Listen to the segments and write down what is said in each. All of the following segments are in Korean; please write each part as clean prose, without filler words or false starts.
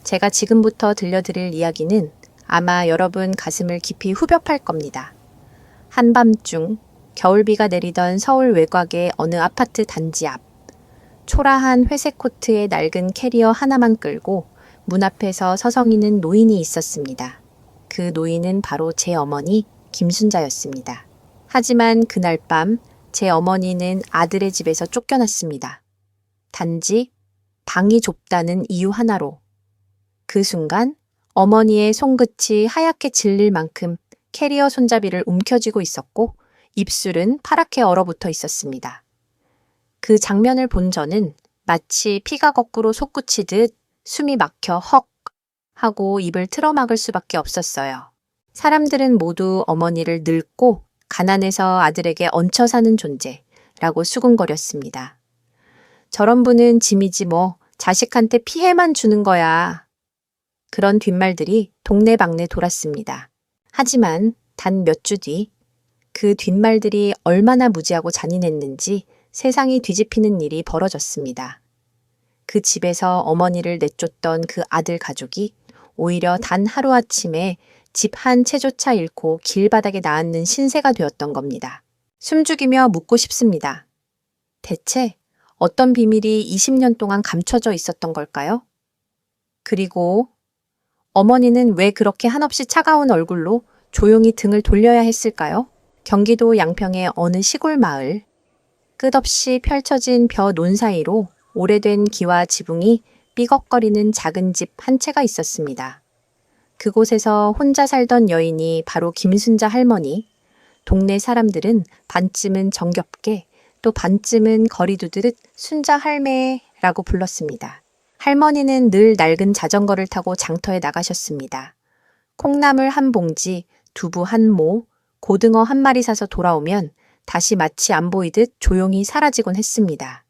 제가 지금부터 들려드릴 이야기는 아마 여러분 가슴을 깊이 후벼팔 겁니다. 한밤중 겨울비가 내리던 서울 외곽의 어느 아파트 단지 앞. 초라한 회색 코트에 낡은 캐리어 하나만 끌고 문 앞에서 서성이는 노인이 있었습니다. 그 노인은 바로 제 어머니 김순자였습니다. 하지만 그날 밤 제 어머니는 아들의 집에서 쫓겨났습니다. 단지 방이 좁다는 이유 하나로. 그 순간 어머니의 손끝이 하얗게 질릴 만큼 캐리어 손잡이를 움켜쥐고 있었고 입술은 파랗게 얼어붙어 있었습니다. 그 장면을 본 저는 마치 피가 거꾸로 솟구치듯 숨이 막혀 헉 하고 입을 틀어막을 수밖에 없었어요. 사람들은 모두 어머니를 늙고 가난해서 아들에게 얹혀 사는 존재라고 수군거렸습니다. 저런 분은 짐이지 뭐 자식한테 피해만 주는 거야. 그런 뒷말들이 동네방네 돌았습니다. 하지만 단 몇 주 뒤 그 뒷말들이 얼마나 무지하고 잔인했는지 세상이 뒤집히는 일이 벌어졌습니다. 그 집에서 어머니를 내쫓던 그 아들 가족이 오히려 단 하루아침에 집 한 채조차 잃고 길바닥에 나앉는 신세가 되었던 겁니다. 숨죽이며 묻고 싶습니다. 대체 어떤 비밀이 20년 동안 감춰져 있었던 걸까요? 그리고 어머니는 왜 그렇게 한없이 차가운 얼굴로 조용히 등을 돌려야 했을까요? 경기도 양평의 어느 시골 마을. 끝없이 펼쳐진 벼 논 사이로 오래된 기와 지붕이 삐걱거리는 작은 집 한 채가 있었습니다. 그곳에서 혼자 살던 여인이 바로 김순자 할머니. 동네 사람들은 반쯤은 정겹게 또 반쯤은 거리 두드듯 순자 할매라고 불렀습니다. 할머니는 늘 낡은 자전거를 타고 장터에 나가셨습니다. 콩나물 한 봉지, 두부 한 모, 고등어 한 마리 사서 돌아오면 다시 마치 안 보이듯 조용히 사라지곤 했습니다.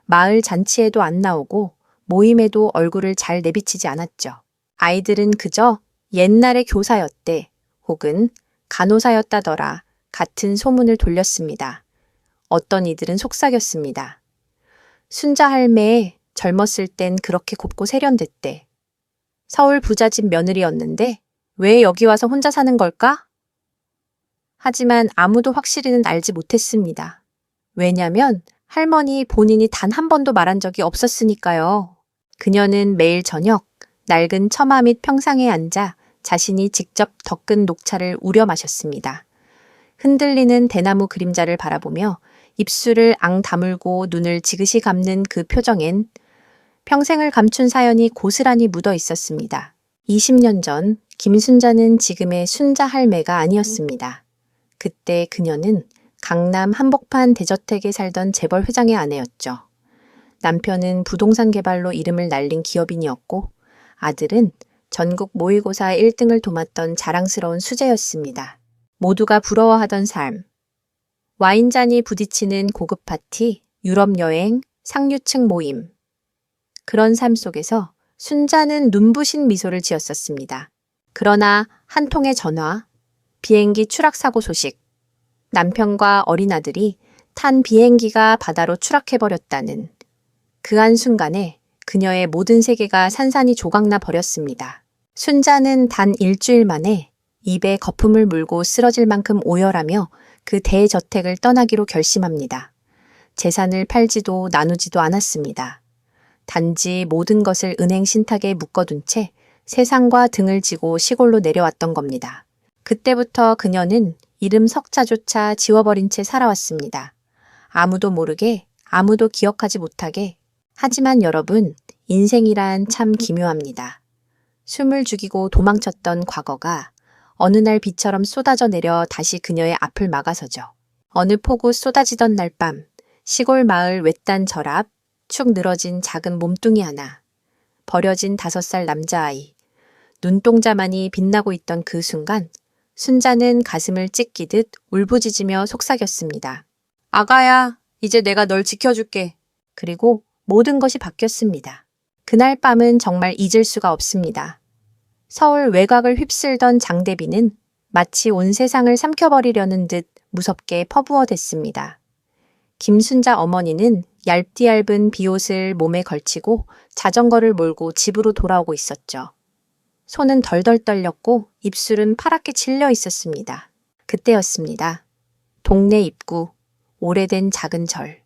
마을 잔치에도 안 나오고 모임에도 얼굴을 잘 내비치지 않았죠. 아이들은 그저 옛날의 교사였대 혹은 간호사였다더라 같은 소문을 돌렸습니다. 어떤 이들은 속삭였습니다. 순자 할매 젊었을 땐 그렇게 곱고 세련됐대. 서울 부잣집 며느리였는데 왜 여기 와서 혼자 사는 걸까? 하지만 아무도 확실히는 알지 못했습니다. 왜냐면 할머니 본인이 단 한 번도 말한 적이 없었으니까요. 그녀는 매일 저녁 낡은 처마 밑 평상에 앉아 자신이 직접 덕근 녹차를 우려 마셨습니다. 흔들리는 대나무 그림자를 바라보며 입술을 앙 다물고 눈을 지그시 감는 그 표정엔 평생을 감춘 사연이 고스란히 묻어 있었습니다. 20년 전 김순자는 지금의 순자 할매가 아니었습니다. 그때 그녀는 강남 한복판 대저택에 살던 재벌 회장의 아내였죠. 남편은 부동산 개발로 이름을 날린 기업인이었고 아들은 전국 모의고사 1등을 도맡던 자랑스러운 수재였습니다. 모두가 부러워하던 삶. 와인잔이 부딪히는 고급 파티, 유럽 여행, 상류층 모임. 그런 삶 속에서 순자는 눈부신 미소를 지었었습니다. 그러나 한 통의 전화, 비행기 추락사고 소식, 남편과 어린아들이 탄 비행기가 바다로 추락해버렸다는 그 한순간에 그녀의 모든 세계가 산산이 조각나 버렸습니다. 순자는 단 일주일 만에 입에 거품을 물고 쓰러질 만큼 오열하며 그 대저택을 떠나기로 결심합니다. 재산을 팔지도 나누지도 않았습니다. 단지 모든 것을 은행 신탁에 묶어둔 채 세상과 등을 지고 시골로 내려왔던 겁니다. 그때부터 그녀는 이름 석자조차 지워버린 채 살아왔습니다. 아무도 모르게, 아무도 기억하지 못하게. 하지만 여러분, 인생이란 참 기묘합니다. 숨을 죽이고 도망쳤던 과거가 어느 날 비처럼 쏟아져 내려 다시 그녀의 앞을 막아서죠. 어느 폭우 쏟아지던 날 밤, 시골 마을 외딴 절 앞, 축 늘어진 작은 몸뚱이 하나, 버려진 5살 남자아이, 눈동자만이 빛나고 있던 그 순간, 순자는 가슴을 찢기듯 울부짖으며 속삭였습니다. 아가야, 이제 내가 널 지켜줄게. 그리고 모든 것이 바뀌었습니다. 그날 밤은 정말 잊을 수가 없습니다. 서울 외곽을 휩쓸던 장대비는 마치 온 세상을 삼켜버리려는 듯 무섭게 퍼부어댔습니다. 김순자 어머니는 얇디얇은 비옷을 몸에 걸치고 자전거를 몰고 집으로 돌아오고 있었죠. 손은 덜덜 떨렸고 입술은 파랗게 질려 있었습니다. 그때였습니다. 동네 입구, 오래된 작은 절.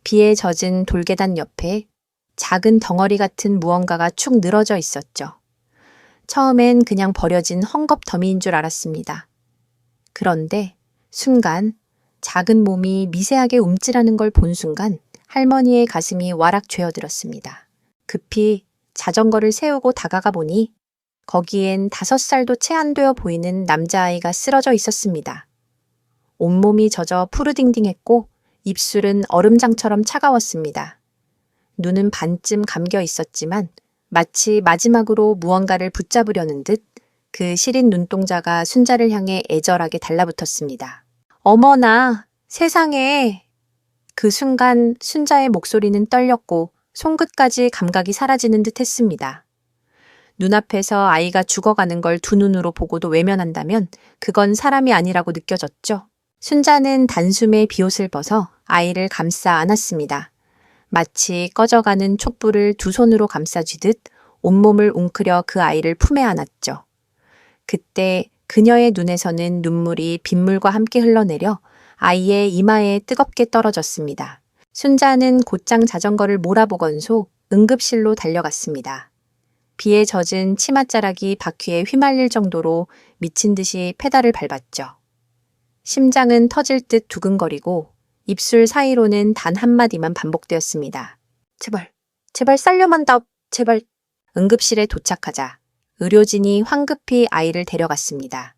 비에 젖은 돌계단 옆에 작은 덩어리 같은 무언가가 축 늘어져 있었죠. 처음엔 그냥 버려진 헝겊 더미인 줄 알았습니다. 그런데 순간 작은 몸이 미세하게 움찔하는 걸 본 순간 할머니의 가슴이 와락 죄어들었습니다. 급히 자전거를 세우고 다가가 보니 거기엔 5살도 채 안 되어 보이는 남자아이가 쓰러져 있었습니다. 온몸이 젖어 푸르딩딩했고 입술은 얼음장처럼 차가웠습니다. 눈은 반쯤 감겨 있었지만 마치 마지막으로 무언가를 붙잡으려는 듯 그 시린 눈동자가 순자를 향해 애절하게 달라붙었습니다. 어머나, 세상에! 그 순간 순자의 목소리는 떨렸고 손끝까지 감각이 사라지는 듯 했습니다. 눈앞에서 아이가 죽어가는 걸 두 눈으로 보고도 외면한다면 그건 사람이 아니라고 느껴졌죠. 순자는 단숨에 비옷을 벗어 아이를 감싸 안았습니다. 마치 꺼져가는 촛불을 두 손으로 감싸쥐듯 온몸을 웅크려 그 아이를 품에 안았죠. 그때 그녀의 눈에서는 눈물이 빗물과 함께 흘러내려 아이의 이마에 뜨겁게 떨어졌습니다. 순자는 곧장 자전거를 몰아보건소 응급실로 달려갔습니다. 비에 젖은 치맛자락이 바퀴에 휘말릴 정도로 미친 듯이 페달을 밟았죠. 심장은 터질 듯 두근거리고 입술 사이로는 단 한마디만 반복되었습니다. 제발, 제발 살려만 다, 제발. 응급실에 도착하자 의료진이 황급히 아이를 데려갔습니다.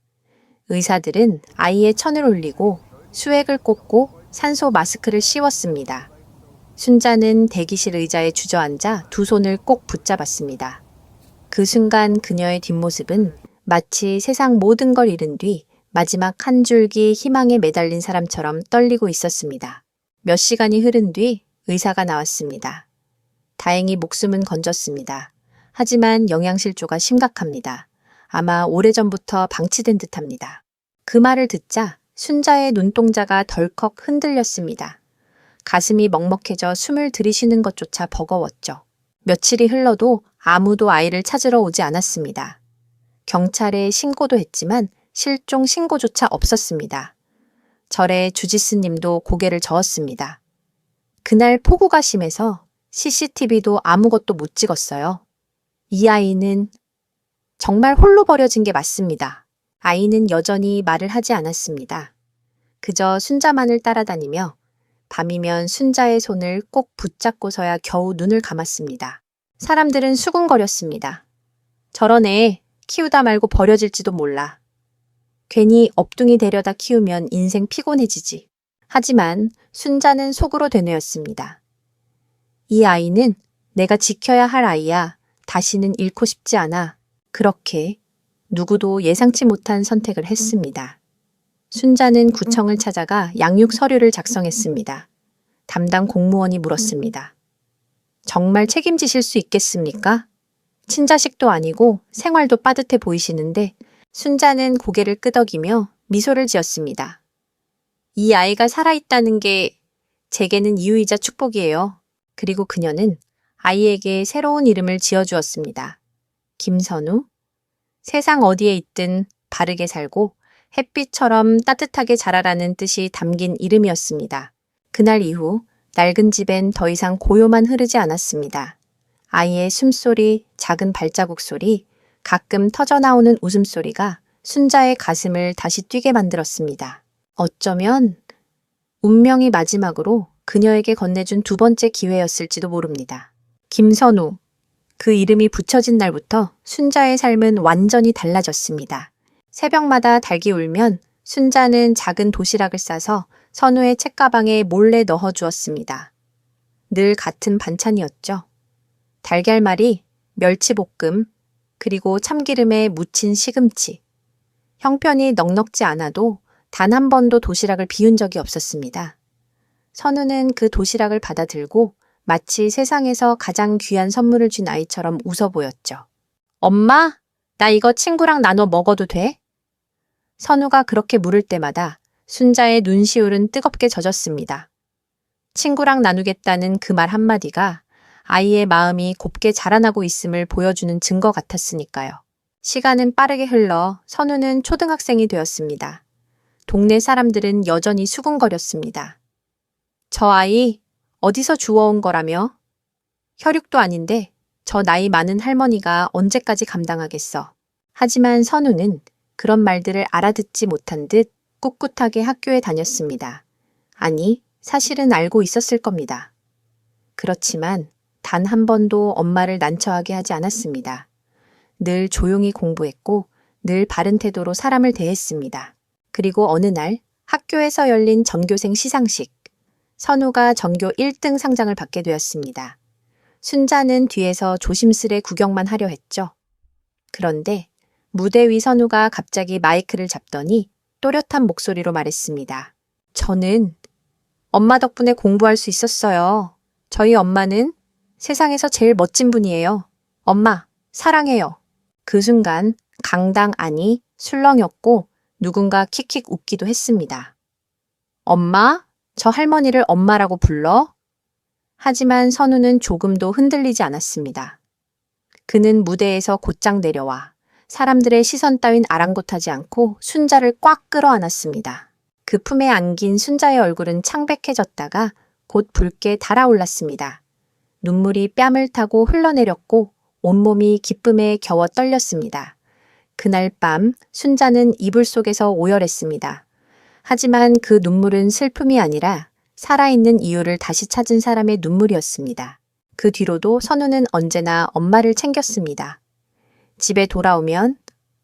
의사들은 아이의 천을 올리고 수액을 꽂고 산소 마스크를 씌웠습니다. 순자는 대기실 의자에 주저앉아 두 손을 꼭 붙잡았습니다. 그 순간 그녀의 뒷모습은 마치 세상 모든 걸 잃은 뒤 마지막 한 줄기 희망에 매달린 사람처럼 떨리고 있었습니다. 몇 시간이 흐른 뒤 의사가 나왔습니다. 다행히 목숨은 건졌습니다. 하지만 영양실조가 심각합니다. 아마 오래전부터 방치된 듯합니다. 그 말을 듣자 순자의 눈동자가 덜컥 흔들렸습니다. 가슴이 먹먹해져 숨을 들이쉬는 것조차 버거웠죠. 며칠이 흘러도 아무도 아이를 찾으러 오지 않았습니다. 경찰에 신고도 했지만 실종 신고조차 없었습니다. 절에 주지스님도 고개를 저었습니다. 그날 폭우가 심해서 CCTV도 아무것도 못 찍었어요. 이 아이는 정말 홀로 버려진 게 맞습니다. 아이는 여전히 말을 하지 않았습니다. 그저 순자만을 따라다니며 밤이면 순자의 손을 꼭 붙잡고서야 겨우 눈을 감았습니다. 사람들은 수군거렸습니다. 저런 애 키우다 말고 버려질지도 몰라. 괜히 업둥이 데려다 키우면 인생 피곤해지지. 하지만 순자는 속으로 되뇌었습니다. 이 아이는 내가 지켜야 할 아이야. 다시는 잃고 싶지 않아. 그렇게 누구도 예상치 못한 선택을 했습니다. 순자는 구청을 찾아가 양육 서류를 작성했습니다. 담당 공무원이 물었습니다. 정말 책임지실 수 있겠습니까? 친자식도 아니고 생활도 빠듯해 보이시는데 순자는 고개를 끄덕이며 미소를 지었습니다. 이 아이가 살아있다는 게 제게는 이유이자 축복이에요. 그리고 그녀는 아이에게 새로운 이름을 지어주었습니다. 김선우. 세상 어디에 있든 바르게 살고 햇빛처럼 따뜻하게 자라라는 뜻이 담긴 이름이었습니다. 그날 이후 낡은 집엔 더 이상 고요만 흐르지 않았습니다. 아이의 숨소리, 작은 발자국 소리, 가끔 터져나오는 웃음소리가 순자의 가슴을 다시 뛰게 만들었습니다. 어쩌면 운명이 마지막으로 그녀에게 건네준 두 번째 기회였을지도 모릅니다. 김선우. 그 이름이 붙여진 날부터 순자의 삶은 완전히 달라졌습니다. 새벽마다 닭이 울면 순자는 작은 도시락을 싸서 선우의 책가방에 몰래 넣어주었습니다. 늘 같은 반찬이었죠. 달걀말이, 멸치볶음, 그리고 참기름에 무친 시금치. 형편이 넉넉지 않아도 단 한 번도 도시락을 비운 적이 없었습니다. 선우는 그 도시락을 받아 들고 마치 세상에서 가장 귀한 선물을 준 아이처럼 웃어 보였죠. 엄마, 나 이거 친구랑 나눠 먹어도 돼? 선우가 그렇게 물을 때마다 순자의 눈시울은 뜨겁게 젖었습니다. 친구랑 나누겠다는 그 말 한마디가 아이의 마음이 곱게 자라나고 있음을 보여주는 증거 같았으니까요. 시간은 빠르게 흘러 선우는 초등학생이 되었습니다. 동네 사람들은 여전히 수군거렸습니다. 저 아이 어디서 주워온 거라며? 혈육도 아닌데 저 나이 많은 할머니가 언제까지 감당하겠어. 하지만 선우는 그런 말들을 알아듣지 못한 듯 꿋꿋하게 학교에 다녔습니다. 아니, 사실은 알고 있었을 겁니다. 그렇지만 단 한 번도 엄마를 난처하게 하지 않았습니다. 늘 조용히 공부했고 늘 바른 태도로 사람을 대했습니다. 그리고 어느 날 학교에서 열린 전교생 시상식. 선우가 전교 1등 상장을 받게 되었습니다. 순자는 뒤에서 조심스레 구경만 하려 했죠. 그런데 무대 위 선우가 갑자기 마이크를 잡더니 또렷한 목소리로 말했습니다. 저는 엄마 덕분에 공부할 수 있었어요. 저희 엄마는 세상에서 제일 멋진 분이에요. 엄마, 사랑해요. 그 순간 강당 안이 술렁였고 누군가 킥킥 웃기도 했습니다. 엄마? 저 할머니를 엄마라고 불러? 하지만 선우는 조금도 흔들리지 않았습니다. 그는 무대에서 곧장 내려와 사람들의 시선 따윈 아랑곳하지 않고 순자를 꽉 끌어안았습니다. 그 품에 안긴 순자의 얼굴은 창백해졌다가 곧 붉게 달아올랐습니다. 눈물이 뺨을 타고 흘러내렸고 온몸이 기쁨에 겨워 떨렸습니다. 그날 밤 순자는 이불 속에서 오열했습니다. 하지만 그 눈물은 슬픔이 아니라 살아있는 이유를 다시 찾은 사람의 눈물이었습니다. 그 뒤로도 선우는 언제나 엄마를 챙겼습니다. 집에 돌아오면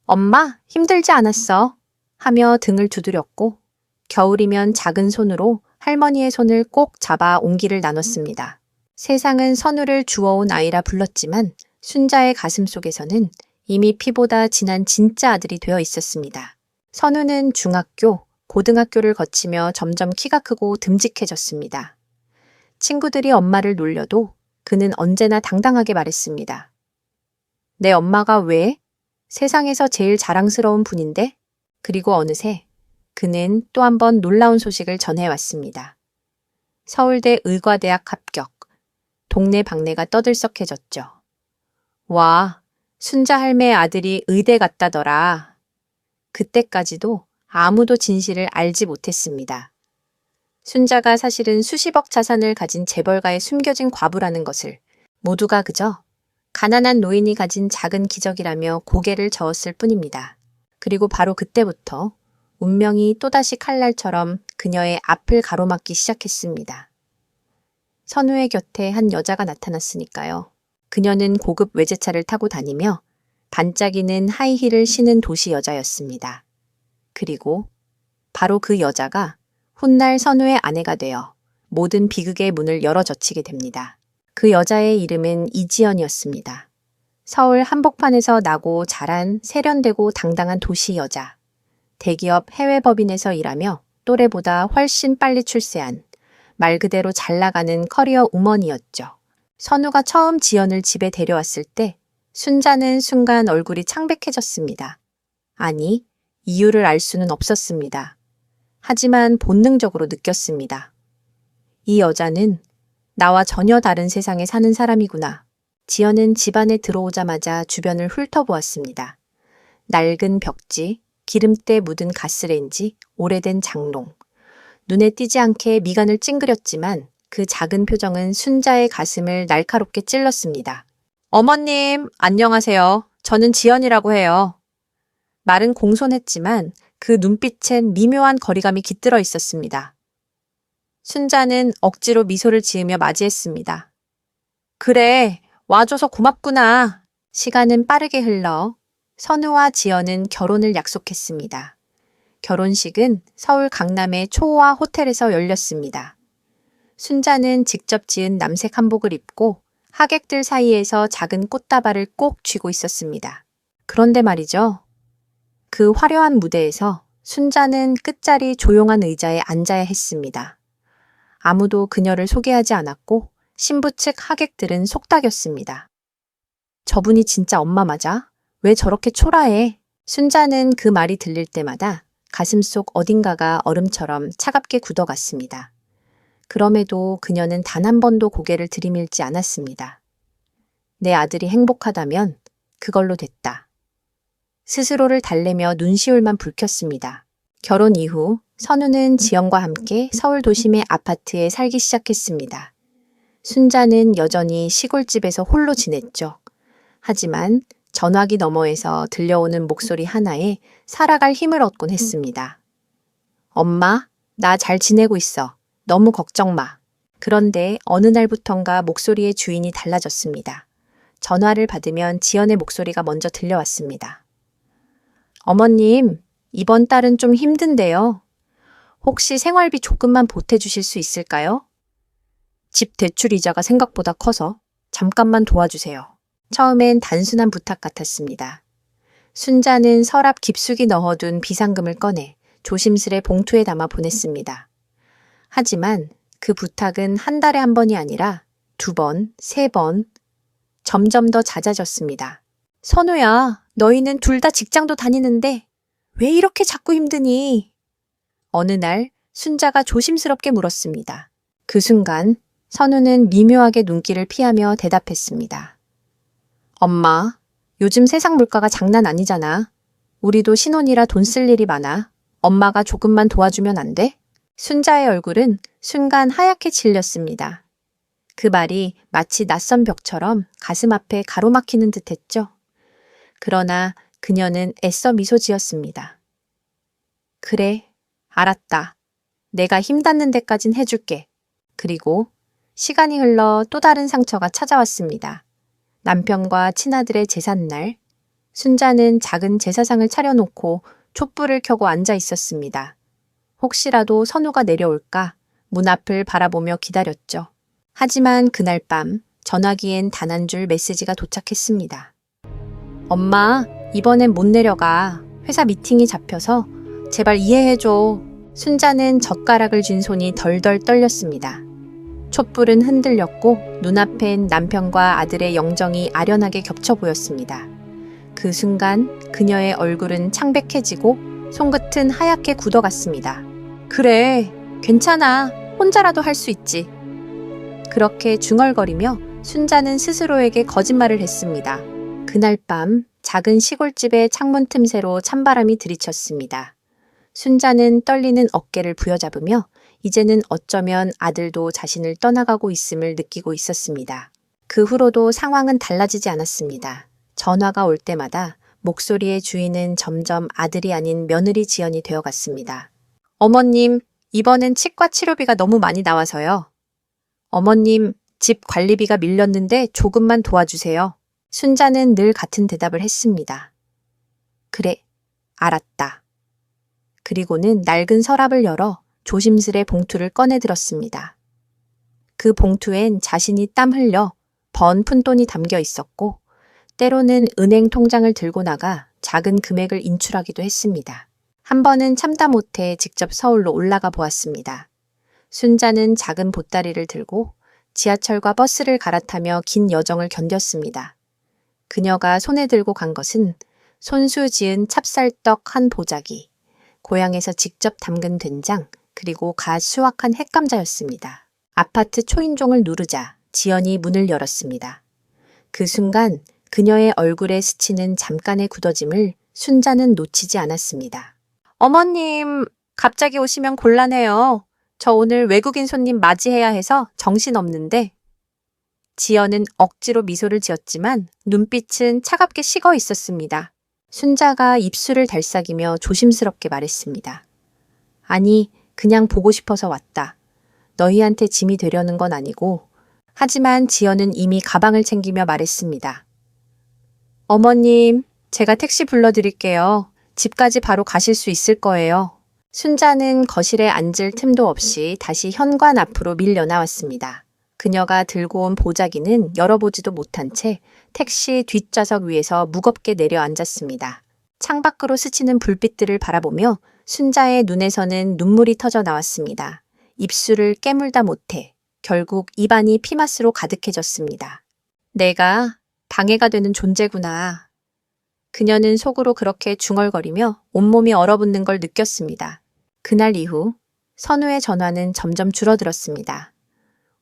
엄마 힘들지 않았어 하며 등을 두드렸고 겨울이면 작은 손으로 할머니의 손을 꼭 잡아 온기를 나눴습니다. 세상은 선우를 주워온 아이라 불렀지만 순자의 가슴 속에서는 이미 피보다 진한 진짜 아들이 되어 있었습니다. 선우는 중학교, 고등학교를 거치며 점점 키가 크고 듬직해졌습니다. 친구들이 엄마를 놀려도 그는 언제나 당당하게 말했습니다. 내 엄마가 왜? 세상에서 제일 자랑스러운 분인데? 그리고 어느새 그는 또 한 번 놀라운 소식을 전해왔습니다. 서울대 의과대학 합격. 동네 방네가 떠들썩해졌죠. 와, 순자 할매의 아들이 의대 갔다더라. 그때까지도 아무도 진실을 알지 못했습니다. 순자가 사실은 수십억 자산을 가진 재벌가에 숨겨진 과부라는 것을 모두가 그저 가난한 노인이 가진 작은 기적이라며 고개를 저었을 뿐입니다. 그리고 바로 그때부터 운명이 또다시 칼날처럼 그녀의 앞을 가로막기 시작했습니다. 선우의 곁에 한 여자가 나타났으니까요. 그녀는 고급 외제차를 타고 다니며 반짝이는 하이힐을 신은 도시 여자였습니다. 그리고 바로 그 여자가 훗날 선우의 아내가 되어 모든 비극의 문을 열어젖히게 됩니다. 그 여자의 이름은 이지연이었습니다. 서울 한복판에서 나고 자란 세련되고 당당한 도시 여자. 대기업 해외법인에서 일하며 또래보다 훨씬 빨리 출세한 말 그대로 잘 나가는 커리어 우먼이었죠. 선우가 처음 지연을 집에 데려왔을 때 순자는 순간 얼굴이 창백해졌습니다. 아니, 이유를 알 수는 없었습니다. 하지만 본능적으로 느꼈습니다. 이 여자는 나와 전혀 다른 세상에 사는 사람이구나. 지연은 집안에 들어오자마자 주변을 훑어보았습니다. 낡은 벽지, 기름때 묻은 가스레인지, 오래된 장롱. 눈에 띄지 않게 미간을 찡그렸지만 그 작은 표정은 순자의 가슴을 날카롭게 찔렀습니다. 어머님, 안녕하세요. 저는 지연이라고 해요. 말은 공손했지만 그 눈빛엔 미묘한 거리감이 깃들어 있었습니다. 순자는 억지로 미소를 지으며 맞이했습니다. 그래, 와줘서 고맙구나. 시간은 빠르게 흘러 선우와 지연은 결혼을 약속했습니다. 결혼식은 서울 강남의 초호화 호텔에서 열렸습니다. 순자는 직접 지은 남색 한복을 입고 하객들 사이에서 작은 꽃다발을 꼭 쥐고 있었습니다. 그런데 말이죠. 그 화려한 무대에서 순자는 끝자리 조용한 의자에 앉아야 했습니다. 아무도 그녀를 소개하지 않았고 신부 측 하객들은 속닥였습니다. 저분이 진짜 엄마 맞아? 왜 저렇게 초라해? 순자는 그 말이 들릴 때마다 가슴속 어딘가가 얼음처럼 차갑게 굳어갔습니다. 그럼에도 그녀는 단 한 번도 고개를 들이밀지 않았습니다. 내 아들이 행복하다면 그걸로 됐다. 스스로를 달래며 눈시울만 붉혔습니다. 결혼 이후 선우는 지영과 함께 서울 도심의 아파트에 살기 시작했습니다. 순자는 여전히 시골집에서 홀로 지냈죠. 하지만 전화기 너머에서 들려오는 목소리 하나에 살아갈 힘을 얻곤 했습니다. 엄마, 나 잘 지내고 있어. 너무 걱정 마. 그런데 어느 날부턴가 목소리의 주인이 달라졌습니다. 전화를 받으면 지연의 목소리가 먼저 들려왔습니다. 어머님, 이번 달은 좀 힘든데요. 혹시 생활비 조금만 보태주실 수 있을까요? 집 대출 이자가 생각보다 커서 잠깐만 도와주세요. 처음엔 단순한 부탁 같았습니다. 순자는 서랍 깊숙이 넣어둔 비상금을 꺼내 조심스레 봉투에 담아 보냈습니다. 하지만 그 부탁은 한 달에 한 번이 아니라 2번, 3번, 점점 더 잦아졌습니다. 선우야, 너희는 둘 다 직장도 다니는데 왜 이렇게 자꾸 힘드니? 어느 날 순자가 조심스럽게 물었습니다. 그 순간 선우는 미묘하게 눈길을 피하며 대답했습니다. 엄마, 요즘 세상 물가가 장난 아니잖아. 우리도 신혼이라 돈 쓸 일이 많아. 엄마가 조금만 도와주면 안 돼? 순자의 얼굴은 순간 하얗게 질렸습니다. 그 말이 마치 낯선 벽처럼 가슴 앞에 가로막히는 듯했죠. 그러나 그녀는 애써 미소 지었습니다. 그래, 알았다. 내가 힘 닿는 데까진 해줄게. 그리고 시간이 흘러 또 다른 상처가 찾아왔습니다. 남편과 친아들의 제삿날, 순자는 작은 제사상을 차려놓고 촛불을 켜고 앉아 있었습니다. 혹시라도 선우가 내려올까 문 앞을 바라보며 기다렸죠. 하지만 그날 밤 전화기엔 단 한 줄 메시지가 도착했습니다. 엄마, 이번엔 못 내려가. 회사 미팅이 잡혀서 제발 이해해줘. 순자는 젓가락을 쥔 손이 덜덜 떨렸습니다. 촛불은 흔들렸고 눈앞엔 남편과 아들의 영정이 아련하게 겹쳐 보였습니다. 그 순간 그녀의 얼굴은 창백해지고 손끝은 하얗게 굳어갔습니다. 그래, 괜찮아. 혼자라도 할 수 있지. 그렇게 중얼거리며 순자는 스스로에게 거짓말을 했습니다. 그날 밤 작은 시골집의 창문 틈새로 찬바람이 들이쳤습니다. 순자는 떨리는 어깨를 부여잡으며 이제는 어쩌면 아들도 자신을 떠나가고 있음을 느끼고 있었습니다. 그 후로도 상황은 달라지지 않았습니다. 전화가 올 때마다 목소리의 주인은 점점 아들이 아닌 며느리 지연이 되어갔습니다. 어머님, 이번엔 치과 치료비가 너무 많이 나와서요. 어머님, 집 관리비가 밀렸는데 조금만 도와주세요. 순자는 늘 같은 대답을 했습니다. 그래, 알았다. 그리고는 낡은 서랍을 열어 조심스레 봉투를 꺼내 들었습니다. 그 봉투엔 자신이 땀 흘려 번 푼돈이 담겨 있었고 때로는 은행 통장을 들고 나가 작은 금액을 인출하기도 했습니다. 한 번은 참다 못해 직접 서울로 올라가 보았습니다. 순자는 작은 보따리를 들고 지하철과 버스를 갈아타며 긴 여정을 견뎠습니다. 그녀가 손에 들고 간 것은 손수 지은 찹쌀떡 한 보자기, 고향에서 직접 담근 된장, 그리고 갓 수확한 햇감자였습니다. 아파트 초인종을 누르자 지연이 문을 열었습니다. 그 순간 그녀의 얼굴에 스치는 잠깐의 굳어짐을 순자는 놓치지 않았습니다. 어머님, 갑자기 오시면 곤란해요. 저 오늘 외국인 손님 맞이해야 해서 정신없는데. 지연은 억지로 미소를 지었지만 눈빛은 차갑게 식어 있었습니다. 순자가 입술을 달싹이며 조심스럽게 말했습니다. 아니, 그냥 보고 싶어서 왔다. 너희한테 짐이 되려는 건 아니고. 하지만 지연은 이미 가방을 챙기며 말했습니다. 어머님, 제가 택시 불러드릴게요. 집까지 바로 가실 수 있을 거예요. 순자는 거실에 앉을 틈도 없이 다시 현관 앞으로 밀려 나왔습니다. 그녀가 들고 온 보자기는 열어보지도 못한 채 택시 뒷좌석 위에서 무겁게 내려앉았습니다. 창밖으로 스치는 불빛들을 바라보며 순자의 눈에서는 눈물이 터져 나왔습니다. 입술을 깨물다 못해 결국 입안이 피맛으로 가득해졌습니다. 내가 방해가 되는 존재구나. 그녀는 속으로 그렇게 중얼거리며 온몸이 얼어붙는 걸 느꼈습니다. 그날 이후 선우의 전화는 점점 줄어들었습니다.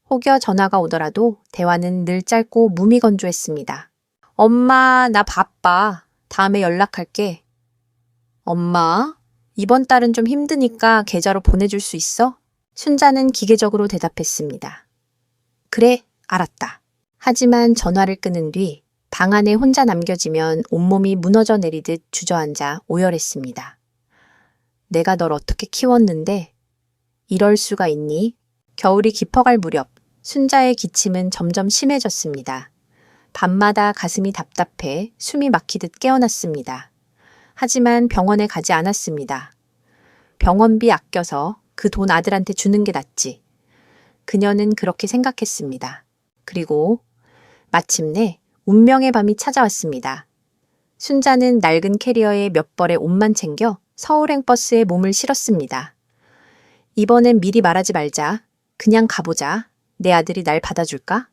혹여 전화가 오더라도 대화는 늘 짧고 무미건조했습니다. 엄마, 나 바빠. 다음에 연락할게. 엄마, 이번 달은 좀 힘드니까 계좌로 보내줄 수 있어? 순자는 기계적으로 대답했습니다. 그래, 알았다. 하지만 전화를 끊은 뒤 방 안에 혼자 남겨지면 온몸이 무너져 내리듯 주저앉아 오열했습니다. 내가 널 어떻게 키웠는데 이럴 수가 있니? 겨울이 깊어갈 무렵 순자의 기침은 점점 심해졌습니다. 밤마다 가슴이 답답해 숨이 막히듯 깨어났습니다. 하지만 병원에 가지 않았습니다. 병원비 아껴서 그 돈 아들한테 주는 게 낫지. 그녀는 그렇게 생각했습니다. 그리고 마침내 운명의 밤이 찾아왔습니다. 순자는 낡은 캐리어에 몇 벌의 옷만 챙겨 서울행 버스에 몸을 실었습니다. 이번엔 미리 말하지 말자. 그냥 가보자. 내 아들이 날 받아줄까?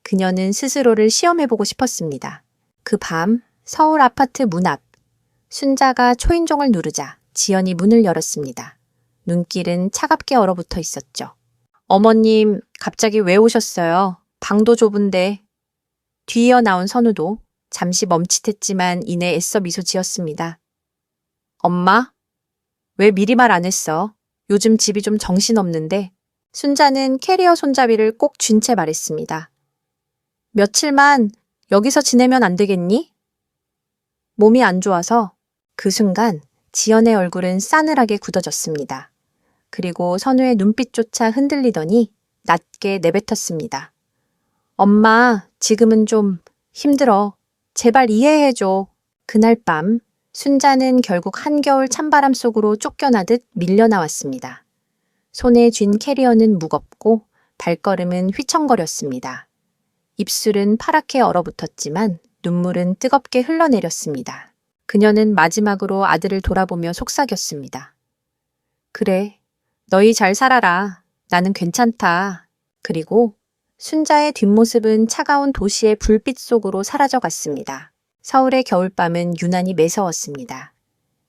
그녀는 스스로를 시험해보고 싶었습니다. 그 밤 서울 아파트 문 앞. 순자가 초인종을 누르자 지연이 문을 열었습니다. 눈길은 차갑게 얼어붙어 있었죠. 어머님, 갑자기 왜 오셨어요? 방도 좁은데. 뒤이어 나온 선우도 잠시 멈칫했지만 이내 애써 미소 지었습니다. 엄마? 왜 미리 말 안 했어? 요즘 집이 좀 정신없는데. 순자는 캐리어 손잡이를 꼭 쥔 채 말했습니다. 며칠만 여기서 지내면 안 되겠니? 몸이 안 좋아서. 그 순간 지연의 얼굴은 싸늘하게 굳어졌습니다. 그리고 선우의 눈빛조차 흔들리더니 낮게 내뱉었습니다. 엄마, 지금은 좀 힘들어. 제발 이해해줘. 그날 밤 순자는 결국 한겨울 찬바람 속으로 쫓겨나듯 밀려나왔습니다. 손에 쥔 캐리어는 무겁고 발걸음은 휘청거렸습니다. 입술은 파랗게 얼어붙었지만 눈물은 뜨겁게 흘러내렸습니다. 그녀는 마지막으로 아들을 돌아보며 속삭였습니다. 그래, 너희 잘 살아라. 나는 괜찮다. 그리고 순자의 뒷모습은 차가운 도시의 불빛 속으로 사라져갔습니다. 서울의 겨울밤은 유난히 매서웠습니다.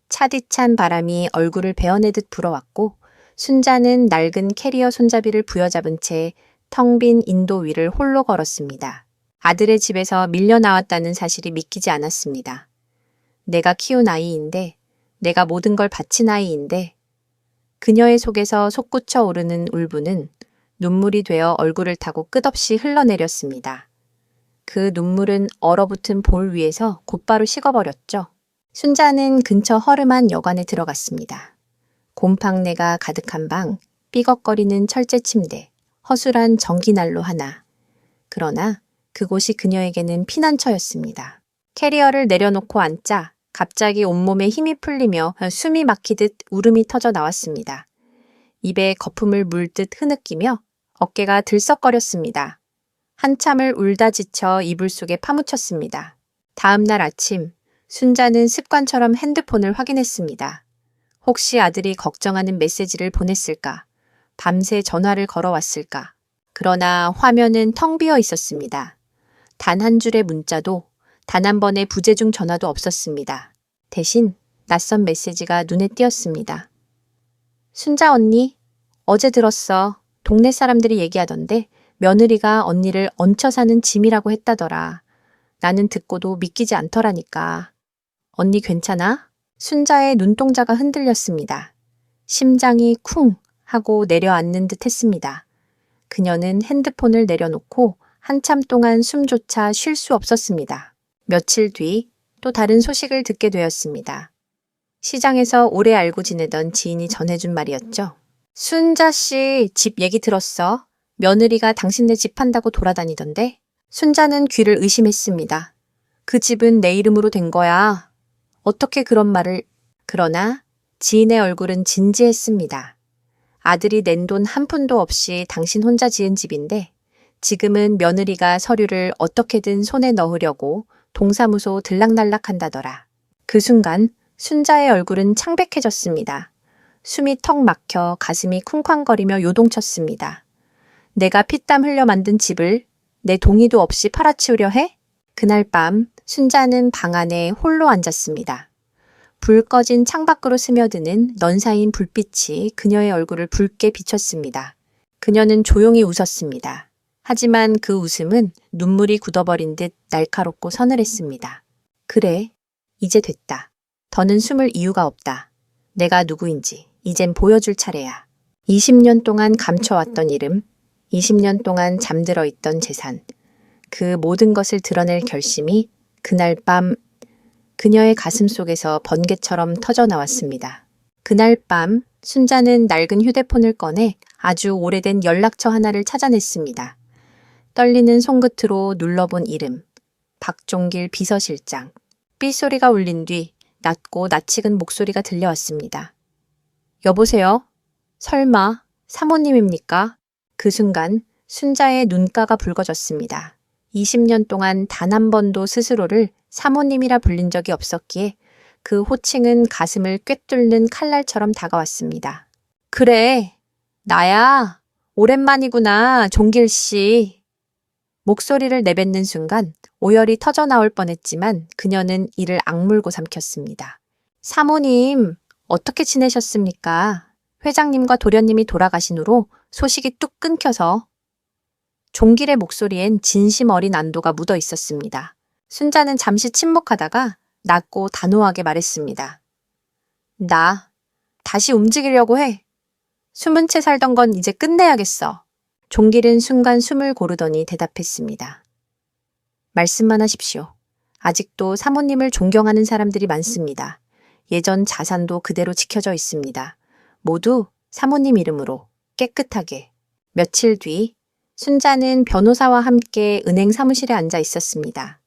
차디찬 바람이 얼굴을 베어내듯 불어왔고 순자는 낡은 캐리어 손잡이를 부여잡은 채 텅 빈 인도 위를 홀로 걸었습니다. 아들의 집에서 밀려나왔다는 사실이 믿기지 않았습니다. 내가 키운 아이인데, 내가 모든 걸 바친 아이인데, 그녀의 속에서 솟구쳐 오르는 울분은 눈물이 되어 얼굴을 타고 끝없이 흘러내렸습니다. 그 눈물은 얼어붙은 볼 위에서 곧바로 식어버렸죠. 순자는 근처 허름한 여관에 들어갔습니다. 곰팡내가 가득한 방, 삐걱거리는 철제 침대, 허술한 전기난로 하나. 그러나 그곳이 그녀에게는 피난처였습니다. 캐리어를 내려놓고 앉자 갑자기 온몸에 힘이 풀리며 숨이 막히듯 울음이 터져 나왔습니다. 입에 거품을 물듯 흐느끼며 어깨가 들썩거렸습니다. 한참을 울다 지쳐 이불 속에 파묻혔습니다. 다음 날 아침, 순자는 습관처럼 핸드폰을 확인했습니다. 혹시 아들이 걱정하는 메시지를 보냈을까? 밤새 전화를 걸어왔을까? 그러나 화면은 텅 비어 있었습니다. 단 한 줄의 문자도, 단 한 번의 부재중 전화도 없었습니다. 대신 낯선 메시지가 눈에 띄었습니다. 순자 언니, 어제 들었어. 동네 사람들이 얘기하던데 며느리가 언니를 얹혀 사는 짐이라고 했다더라. 나는 듣고도 믿기지 않더라니까. 언니 괜찮아? 순자의 눈동자가 흔들렸습니다. 심장이 쿵 하고 내려앉는 듯 했습니다. 그녀는 핸드폰을 내려놓고 한참 동안 숨조차 쉴 수 없었습니다. 며칠 뒤 또 다른 소식을 듣게 되었습니다. 시장에서 오래 알고 지내던 지인이 전해준 말이었죠. 순자 씨 집 얘기 들었어? 며느리가 당신네 집 판다고 돌아다니던데? 순자는 귀를 의심했습니다. 그 집은 내 이름으로 된 거야. 어떻게 그런 말을... 그러나 지인의 얼굴은 진지했습니다. 아들이 낸 돈 한 푼도 없이 당신 혼자 지은 집인데 지금은 며느리가 서류를 어떻게든 손에 넣으려고 동사무소 들락날락한다더라. 그 순간 순자의 얼굴은 창백해졌습니다. 숨이 턱 막혀 가슴이 쿵쾅거리며 요동쳤습니다. 내가 피땀 흘려 만든 집을 내 동의도 없이 팔아치우려 해? 그날 밤 순자는 방 안에 홀로 앉았습니다. 불 꺼진 창밖으로 스며드는 넌사인 불빛이 그녀의 얼굴을 붉게 비췄습니다. 그녀는 조용히 웃었습니다. 하지만 그 웃음은 눈물이 굳어버린 듯 날카롭고 서늘했습니다. 그래, 이제 됐다. 더는 숨을 이유가 없다. 내가 누구인지 이젠 보여줄 차례야. 20년 동안 감춰왔던 이름, 20년 동안 잠들어 있던 재산, 그 모든 것을 드러낼 결심이 그날 밤 그녀의 가슴 속에서 번개처럼 터져나왔습니다. 그날 밤 순자는 낡은 휴대폰을 꺼내 아주 오래된 연락처 하나를 찾아냈습니다. 떨리는 손끝으로 눌러본 이름, 박종길 비서실장. 삐소리가 울린 뒤 낮고 낯익은 목소리가 들려왔습니다. 여보세요? 설마 사모님입니까? 그 순간 순자의 눈가가 붉어졌습니다. 20년 동안 단 한 번도 스스로를 사모님이라 불린 적이 없었기에 그 호칭은 가슴을 꿰뚫는 칼날처럼 다가왔습니다. 그래, 나야. 오랜만이구나, 종길 씨. 목소리를 내뱉는 순간 오열이 터져나올 뻔했지만 그녀는 이를 악물고 삼켰습니다. 사모님, 어떻게 지내셨습니까? 회장님과 도련님이 돌아가신 후로 소식이 뚝 끊겨서. 종길의 목소리엔 진심 어린 안도가 묻어 있었습니다. 순자는 잠시 침묵하다가 낮고 단호하게 말했습니다. 나 다시 움직이려고 해. 숨은 채 살던 건 이제 끝내야겠어. 종길은 순간 숨을 고르더니 대답했습니다. 말씀만 하십시오. 아직도 사모님을 존경하는 사람들이 많습니다. 예전 자산도 그대로 지켜져 있습니다. 모두 사모님 이름으로 깨끗하게. 며칠 뒤 순자는 변호사와 함께 은행 사무실에 앉아 있었습니다.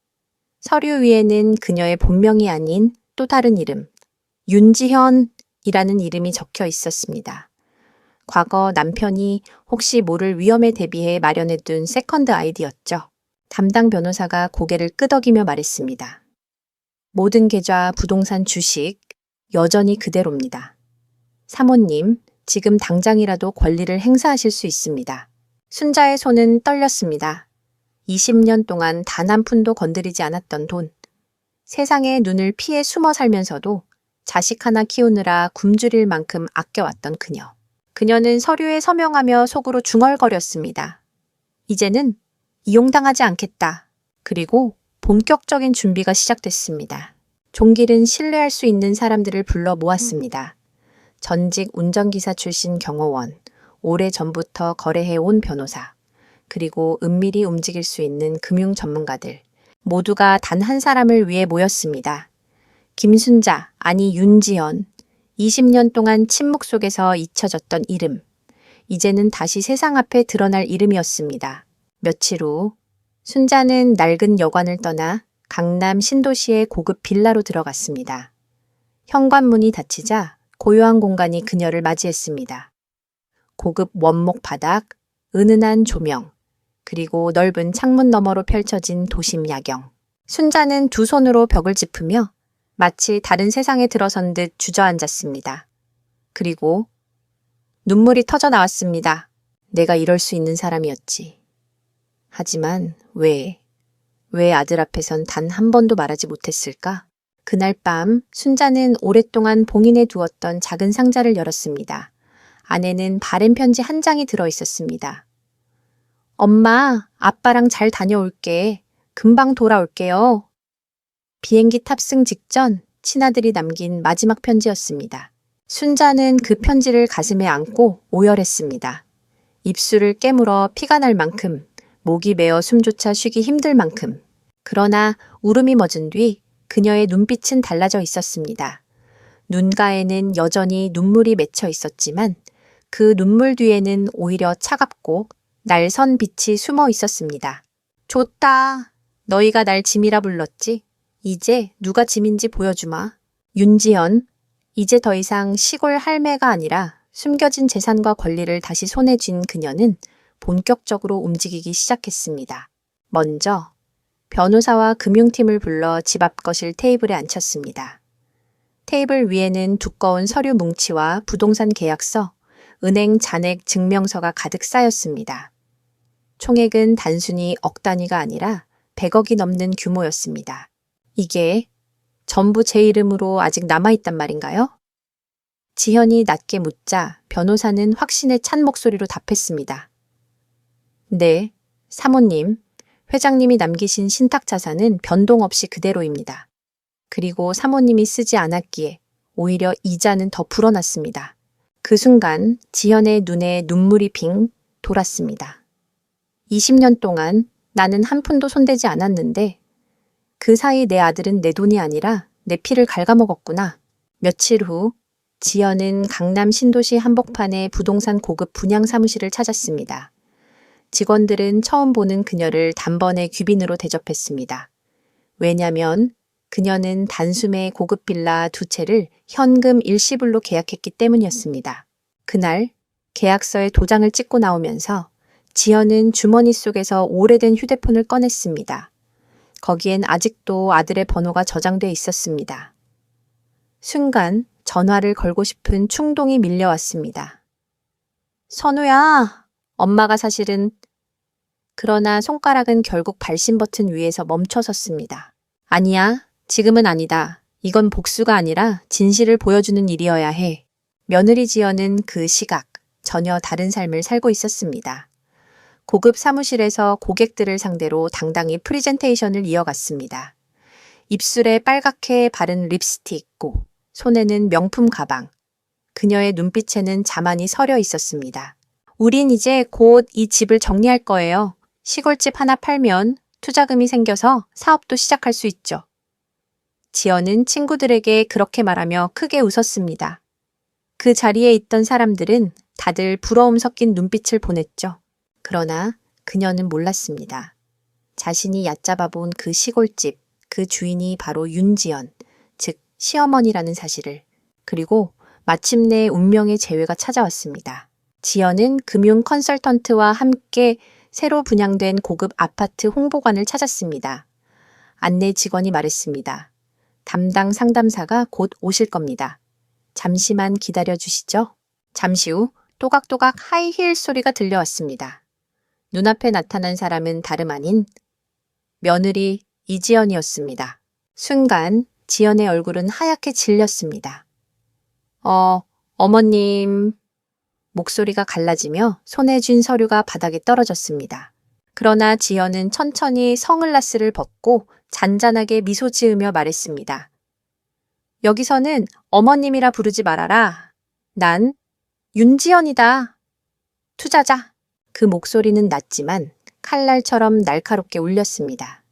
서류 위에는 그녀의 본명이 아닌 또 다른 이름, 윤지현이라는 이름이 적혀 있었습니다. 과거 남편이 혹시 모를 위험에 대비해 마련해둔 세컨드 아이디였죠. 담당 변호사가 고개를 끄덕이며 말했습니다. 모든 계좌, 부동산, 주식 여전히 그대로입니다. 사모님, 지금 당장이라도 권리를 행사하실 수 있습니다. 순자의 손은 떨렸습니다. 20년 동안 단 한 푼도 건드리지 않았던 돈. 세상의 눈을 피해 숨어 살면서도 자식 하나 키우느라 굶주릴 만큼 아껴왔던 그녀. 그녀는 서류에 서명하며 속으로 중얼거렸습니다. 이제는 이용당하지 않겠다. 그리고 본격적인 준비가 시작됐습니다. 종길은 신뢰할 수 있는 사람들을 불러 모았습니다. 전직 운전기사 출신 경호원, 오래전부터 거래해온 변호사, 그리고 은밀히 움직일 수 있는 금융 전문가들. 모두가 단 한 사람을 위해 모였습니다. 김순자, 아니 윤지연. 20년 동안 침묵 속에서 잊혀졌던 이름. 이제는 다시 세상 앞에 드러날 이름이었습니다. 며칠 후 순자는 낡은 여관을 떠나 강남 신도시의 고급 빌라로 들어갔습니다. 현관문이 닫히자 고요한 공간이 그녀를 맞이했습니다. 고급 원목 바닥, 은은한 조명, 그리고 넓은 창문 너머로 펼쳐진 도심 야경. 순자는 두 손으로 벽을 짚으며 마치 다른 세상에 들어선 듯 주저앉았습니다. 그리고 눈물이 터져 나왔습니다. 내가 이럴 수 있는 사람이었지. 하지만 왜 아들 앞에선 단 한 번도 말하지 못했을까? 그날 밤 순자는 오랫동안 봉인해 두었던 작은 상자를 열었습니다. 안에는 바램 편지 한 장이 들어 있었습니다. 엄마, 아빠랑 잘 다녀올게. 금방 돌아올게요. 비행기 탑승 직전 친아들이 남긴 마지막 편지였습니다. 순자는 그 편지를 가슴에 안고 오열했습니다. 입술을 깨물어 피가 날 만큼, 목이 메어 숨조차 쉬기 힘들 만큼. 그러나 울음이 멎은 뒤 그녀의 눈빛은 달라져 있었습니다. 눈가에는 여전히 눈물이 맺혀 있었지만 그 눈물 뒤에는 오히려 차갑고 날선 빛이 숨어 있었습니다. 좋다. 너희가 날 짐이라 불렀지? 이제 누가 짐인지 보여주마. 윤지연, 이제 더 이상 시골 할매가 아니라 숨겨진 재산과 권리를 다시 손에 쥔 그녀는 본격적으로 움직이기 시작했습니다. 먼저 변호사와 금융팀을 불러 집 앞 거실 테이블에 앉혔습니다. 테이블 위에는 두꺼운 서류 뭉치와 부동산 계약서, 은행 잔액 증명서가 가득 쌓였습니다. 총액은 단순히 억 단위가 아니라 100억이 넘는 규모였습니다. 이게 전부 제 이름으로 아직 남아있단 말인가요? 지현이 낮게 묻자 변호사는 확신에 찬 목소리로 답했습니다. 네, 사모님, 회장님이 남기신 신탁자산은 변동 없이 그대로입니다. 그리고 사모님이 쓰지 않았기에 오히려 이자는 더 불어났습니다. 그 순간 지현의 눈에 눈물이 빙 돌았습니다. 20년 동안 나는 한 푼도 손대지 않았는데 그 사이 내 아들은 내 돈이 아니라 내 피를 갉아먹었구나. 며칠 후 지연은 강남 신도시 한복판의 부동산 고급 분양 사무실을 찾았습니다. 직원들은 처음 보는 그녀를 단번에 귀빈으로 대접했습니다. 왜냐면 그녀는 단숨에 고급 빌라 2채를 현금 일시불로 계약했기 때문이었습니다. 그날 계약서에 도장을 찍고 나오면서 지연은 주머니 속에서 오래된 휴대폰을 꺼냈습니다. 거기엔 아직도 아들의 번호가 저장돼 있었습니다. 순간 전화를 걸고 싶은 충동이 밀려왔습니다. 선우야, 엄마가 사실은... 그러나 손가락은 결국 발신 버튼 위에서 멈춰섰습니다. 아니야, 지금은 아니다. 이건 복수가 아니라 진실을 보여주는 일이어야 해. 며느리 지연은 그 시각 전혀 다른 삶을 살고 있었습니다. 고급 사무실에서 고객들을 상대로 당당히 프리젠테이션을 이어갔습니다. 입술에 빨갛게 바른 립스틱 있고 손에는 명품 가방. 그녀의 눈빛에는 자만이 서려 있었습니다. 우린 이제 곧 이 집을 정리할 거예요. 시골집 하나 팔면 투자금이 생겨서 사업도 시작할 수 있죠. 지연은 친구들에게 그렇게 말하며 크게 웃었습니다. 그 자리에 있던 사람들은 다들 부러움 섞인 눈빛을 보냈죠. 그러나 그녀는 몰랐습니다. 자신이 얕잡아 본 그 시골집, 그 주인이 바로 윤지연, 즉 시어머니라는 사실을. 그리고 마침내 운명의 재회가 찾아왔습니다. 지연은 금융 컨설턴트와 함께 새로 분양된 고급 아파트 홍보관을 찾았습니다. 안내 직원이 말했습니다. 담당 상담사가 곧 오실 겁니다. 잠시만 기다려 주시죠. 잠시 후 또각또각 하이힐 소리가 들려왔습니다. 눈앞에 나타난 사람은 다름 아닌 며느리 이지연이었습니다. 순간 지연의 얼굴은 하얗게 질렸습니다. 어머님... 목소리가 갈라지며 손에 쥔 서류가 바닥에 떨어졌습니다. 그러나 지연은 천천히 선글라스를 벗고 잔잔하게 미소 지으며 말했습니다. 여기서는 어머님이라 부르지 말아라. 난 윤지연이다. 투자자. 그 목소리는 낮지만 칼날처럼 날카롭게 울렸습니다.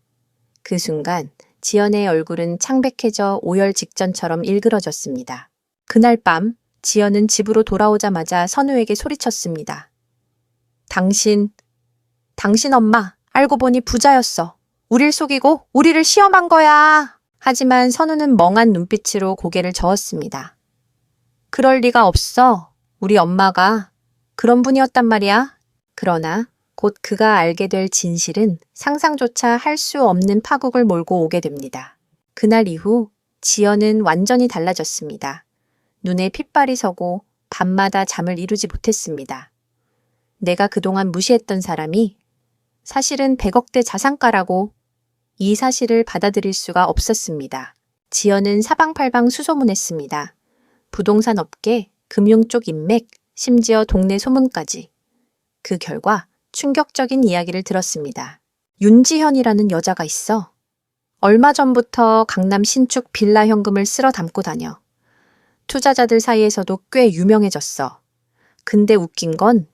그 순간 지연의 얼굴은 창백해져 오열 직전처럼 일그러졌습니다. 그날 밤 지연은 집으로 돌아오자마자 선우에게 소리쳤습니다. 당신 엄마 알고 보니 부자였어. 우릴 속이고 우리를 시험한 거야. 하지만 선우는 멍한 눈빛으로 고개를 저었습니다. 그럴 리가 없어. 우리 엄마가 그런 분이었단 말이야. 그러나 곧 그가 알게 될 진실은 상상조차 할 수 없는 파국을 몰고 오게 됩니다. 그날 이후 지연은 완전히 달라졌습니다. 눈에 핏발이 서고 밤마다 잠을 이루지 못했습니다. 내가 그동안 무시했던 사람이 사실은 100억대 자산가라고 이 사실을 받아들일 수가 없었습니다. 지연은 사방팔방 수소문했습니다. 부동산 업계, 금융 쪽 인맥, 심지어 동네 소문까지. 그 결과 충격적인 이야기를 들었습니다. 윤지현이라는 여자가 있어. 얼마 전부터 강남 신축 빌라 현금을 쓸어 담고 다녀. 투자자들 사이에서도 꽤 유명해졌어. 근데 웃긴 건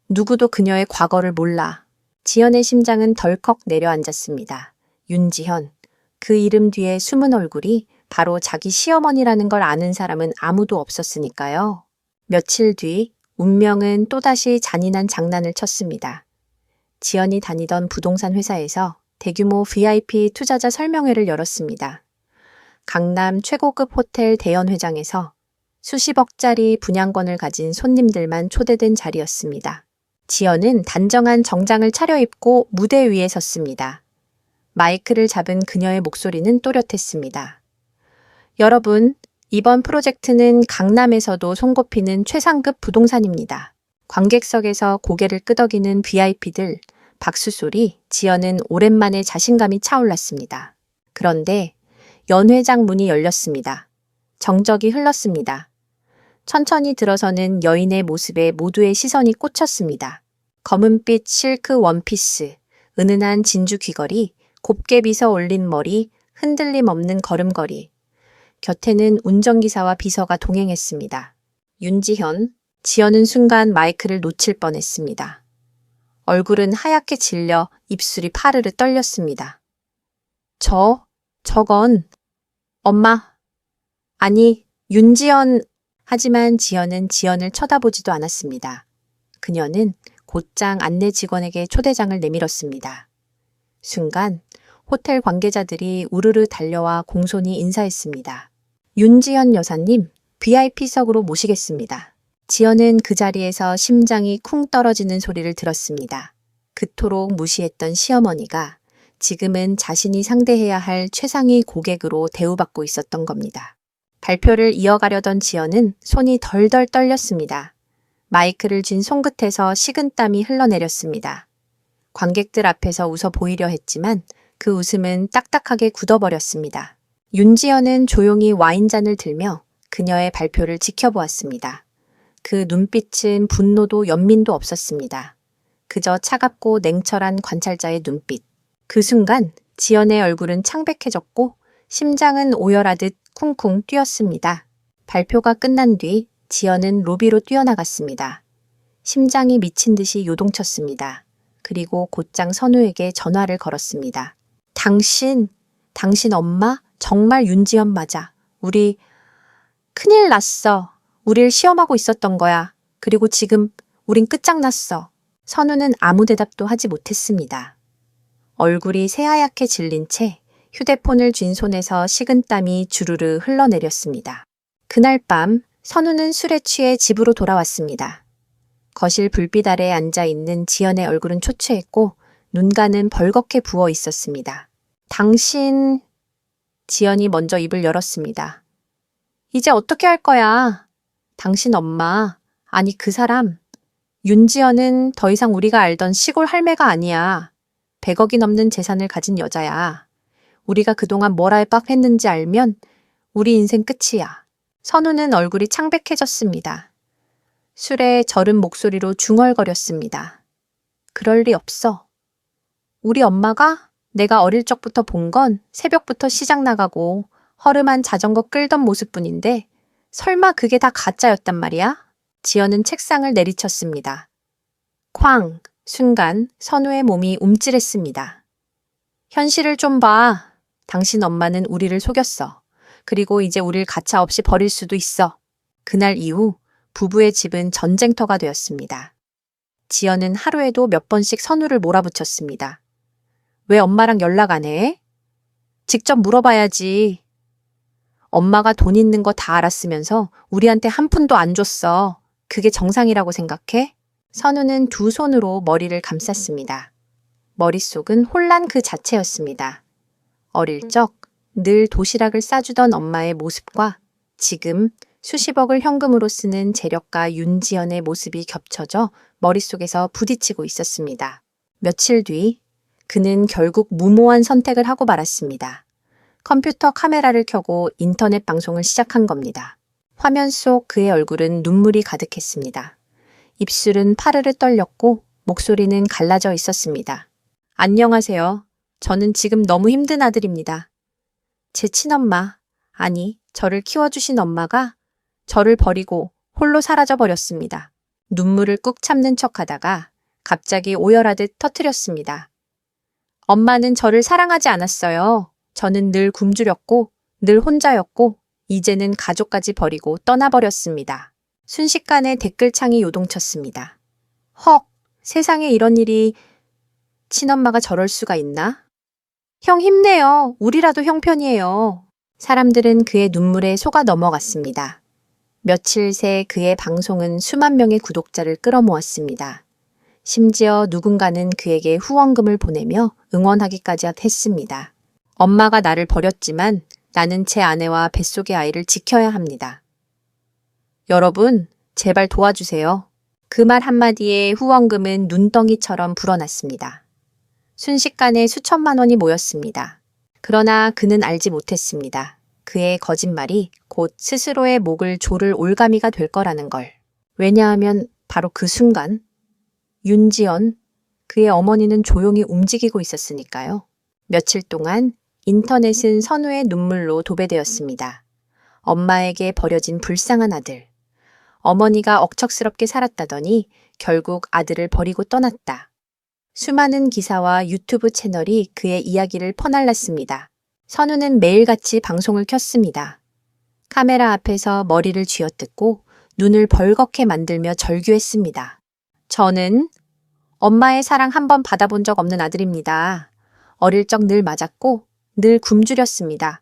누구도 그녀의 과거를 몰라. 지연의 심장은 덜컥 내려앉았습니다. 윤지현. 그 이름 뒤에 숨은 얼굴이 바로 자기 시어머니라는 걸 아는 사람은 아무도 없었으니까요. 며칠 뒤 운명은 또다시 잔인한 장난을 쳤습니다. 지연이 다니던 부동산 회사에서 대규모 VIP 투자자 설명회를 열었습니다. 강남 최고급 호텔 대연회장에서 수십억짜리 분양권을 가진 손님들만 초대된 자리였습니다. 지연은 단정한 정장을 차려입고 무대 위에 섰습니다. 마이크를 잡은 그녀의 목소리는 또렷했습니다. 여러분, 이번 프로젝트는 강남에서도 손꼽히는 최상급 부동산입니다. 관객석에서 고개를 끄덕이는 VIP들, 박수 소리, 지연은 오랜만에 자신감이 차올랐습니다. 그런데 연회장 문이 열렸습니다. 정적이 흘렀습니다. 천천히 들어서는 여인의 모습에 모두의 시선이 꽂혔습니다. 검은빛 실크 원피스, 은은한 진주 귀걸이, 곱게 빗어 올린 머리, 흔들림 없는 걸음걸이. 곁에는 운전기사와 비서가 동행했습니다. 윤지현, 지연은 순간 마이크를 놓칠 뻔했습니다. 얼굴은 하얗게 질려 입술이 파르르 떨렸습니다. 저건, 엄마. 아니, 윤지연. 하지만 지연은 지연을 쳐다보지도 않았습니다. 그녀는 곧장 안내 직원에게 초대장을 내밀었습니다. 순간 호텔 관계자들이 우르르 달려와 공손히 인사했습니다. 윤지연 여사님, VIP석으로 모시겠습니다. 지연은 그 자리에서 심장이 쿵 떨어지는 소리를 들었습니다. 그토록 무시했던 시어머니가 지금은 자신이 상대해야 할 최상위 고객으로 대우받고 있었던 겁니다. 발표를 이어가려던 지연은 손이 덜덜 떨렸습니다. 마이크를 쥔 손끝에서 식은땀이 흘러내렸습니다. 관객들 앞에서 웃어 보이려 했지만 그 웃음은 딱딱하게 굳어버렸습니다. 윤지연은 조용히 와인잔을 들며 그녀의 발표를 지켜보았습니다. 그 눈빛은 분노도 연민도 없었습니다. 그저 차갑고 냉철한 관찰자의 눈빛. 그 순간 지연의 얼굴은 창백해졌고 심장은 오열하듯 쿵쿵 뛰었습니다. 발표가 끝난 뒤 지연은 로비로 뛰어나갔습니다. 심장이 미친 듯이 요동쳤습니다. 그리고 곧장 선우에게 전화를 걸었습니다. 당신 엄마? 정말 윤지연 맞아. 우리 큰일 났어. 우릴 시험하고 있었던 거야. 그리고 지금 우린 끝장났어. 선우는 아무 대답도 하지 못했습니다. 얼굴이 새하얗게 질린 채 휴대폰을 쥔 손에서 식은땀이 주르르 흘러내렸습니다. 그날 밤 선우는 술에 취해 집으로 돌아왔습니다. 거실 불빛 아래 앉아있는 지연의 얼굴은 초췌했고 눈가는 벌겋게 부어 있었습니다. 당신... 지연이 먼저 입을 열었습니다. 이제 어떻게 할 거야? 당신 엄마, 아니 그 사람, 윤지연은 더 이상 우리가 알던 시골 할매가 아니야. 100억이 넘는 재산을 가진 여자야. 우리가 그동안 뭘 알박했는지 알면 우리 인생 끝이야. 선우는 얼굴이 창백해졌습니다. 술에 절은 목소리로 중얼거렸습니다. 그럴 리 없어. 우리 엄마가 내가 어릴 적부터 본 건 새벽부터 시장 나가고 허름한 자전거 끌던 모습뿐인데 설마 그게 다 가짜였단 말이야? 지연은 책상을 내리쳤습니다. 쾅! 순간 선우의 몸이 움찔했습니다. 현실을 좀 봐. 당신 엄마는 우리를 속였어. 그리고 이제 우릴 가차 없이 버릴 수도 있어. 그날 이후 부부의 집은 전쟁터가 되었습니다. 지연은 하루에도 몇 번씩 선우를 몰아붙였습니다. 왜 엄마랑 연락 안 해? 직접 물어봐야지. 엄마가 돈 있는 거 다 알았으면서 우리한테 한 푼도 안 줬어. 그게 정상이라고 생각해? 선우는 두 손으로 머리를 감쌌습니다. 머릿속은 혼란 그 자체였습니다. 어릴 적 늘 도시락을 싸주던 엄마의 모습과 지금 수십억을 현금으로 쓰는 재력가 윤지연의 모습이 겹쳐져 머릿속에서 부딪히고 있었습니다. 며칠 뒤 그는 결국 무모한 선택을 하고 말았습니다. 컴퓨터 카메라를 켜고 인터넷 방송을 시작한 겁니다. 화면 속 그의 얼굴은 눈물이 가득했습니다. 입술은 파르르 떨렸고 목소리는 갈라져 있었습니다. 안녕하세요. 저는 지금 너무 힘든 아들입니다. 제 친엄마, 아니 저를 키워주신 엄마가 저를 버리고 홀로 사라져 버렸습니다. 눈물을 꾹 참는 척하다가 갑자기 오열하듯 터뜨렸습니다. 엄마는 저를 사랑하지 않았어요. 저는 늘 굶주렸고 늘 혼자였고 이제는 가족까지 버리고 떠나버렸습니다. 순식간에 댓글창이 요동쳤습니다. 헉, 세상에 이런 일이... 친엄마가 저럴 수가 있나? 형 힘내요. 우리라도 형편이에요. 사람들은 그의 눈물에 속아 넘어갔습니다. 며칠 새 그의 방송은 수만 명의 구독자를 끌어모았습니다. 심지어 누군가는 그에게 후원금을 보내며 응원하기까지 했습니다. 엄마가 나를 버렸지만 나는 제 아내와 뱃속의 아이를 지켜야 합니다. 여러분, 제발 도와주세요. 그 말 한마디에 후원금은 눈덩이처럼 불어났습니다. 순식간에 수천만 원이 모였습니다. 그러나 그는 알지 못했습니다. 그의 거짓말이 곧 스스로의 목을 조를 올가미가 될 거라는 걸. 왜냐하면 바로 그 순간 윤지연, 그의 어머니는 조용히 움직이고 있었으니까요. 며칠 동안 인터넷은 선우의 눈물로 도배되었습니다. 엄마에게 버려진 불쌍한 아들. 어머니가 억척스럽게 살았다더니 결국 아들을 버리고 떠났다. 수많은 기사와 유튜브 채널이 그의 이야기를 퍼날랐습니다. 선우는 매일같이 방송을 켰습니다. 카메라 앞에서 머리를 쥐어뜯고 눈을 벌겋게 만들며 절규했습니다. 저는 엄마의 사랑 한 번 받아본 적 없는 아들입니다. 어릴 적 늘 맞았고 늘 굶주렸습니다.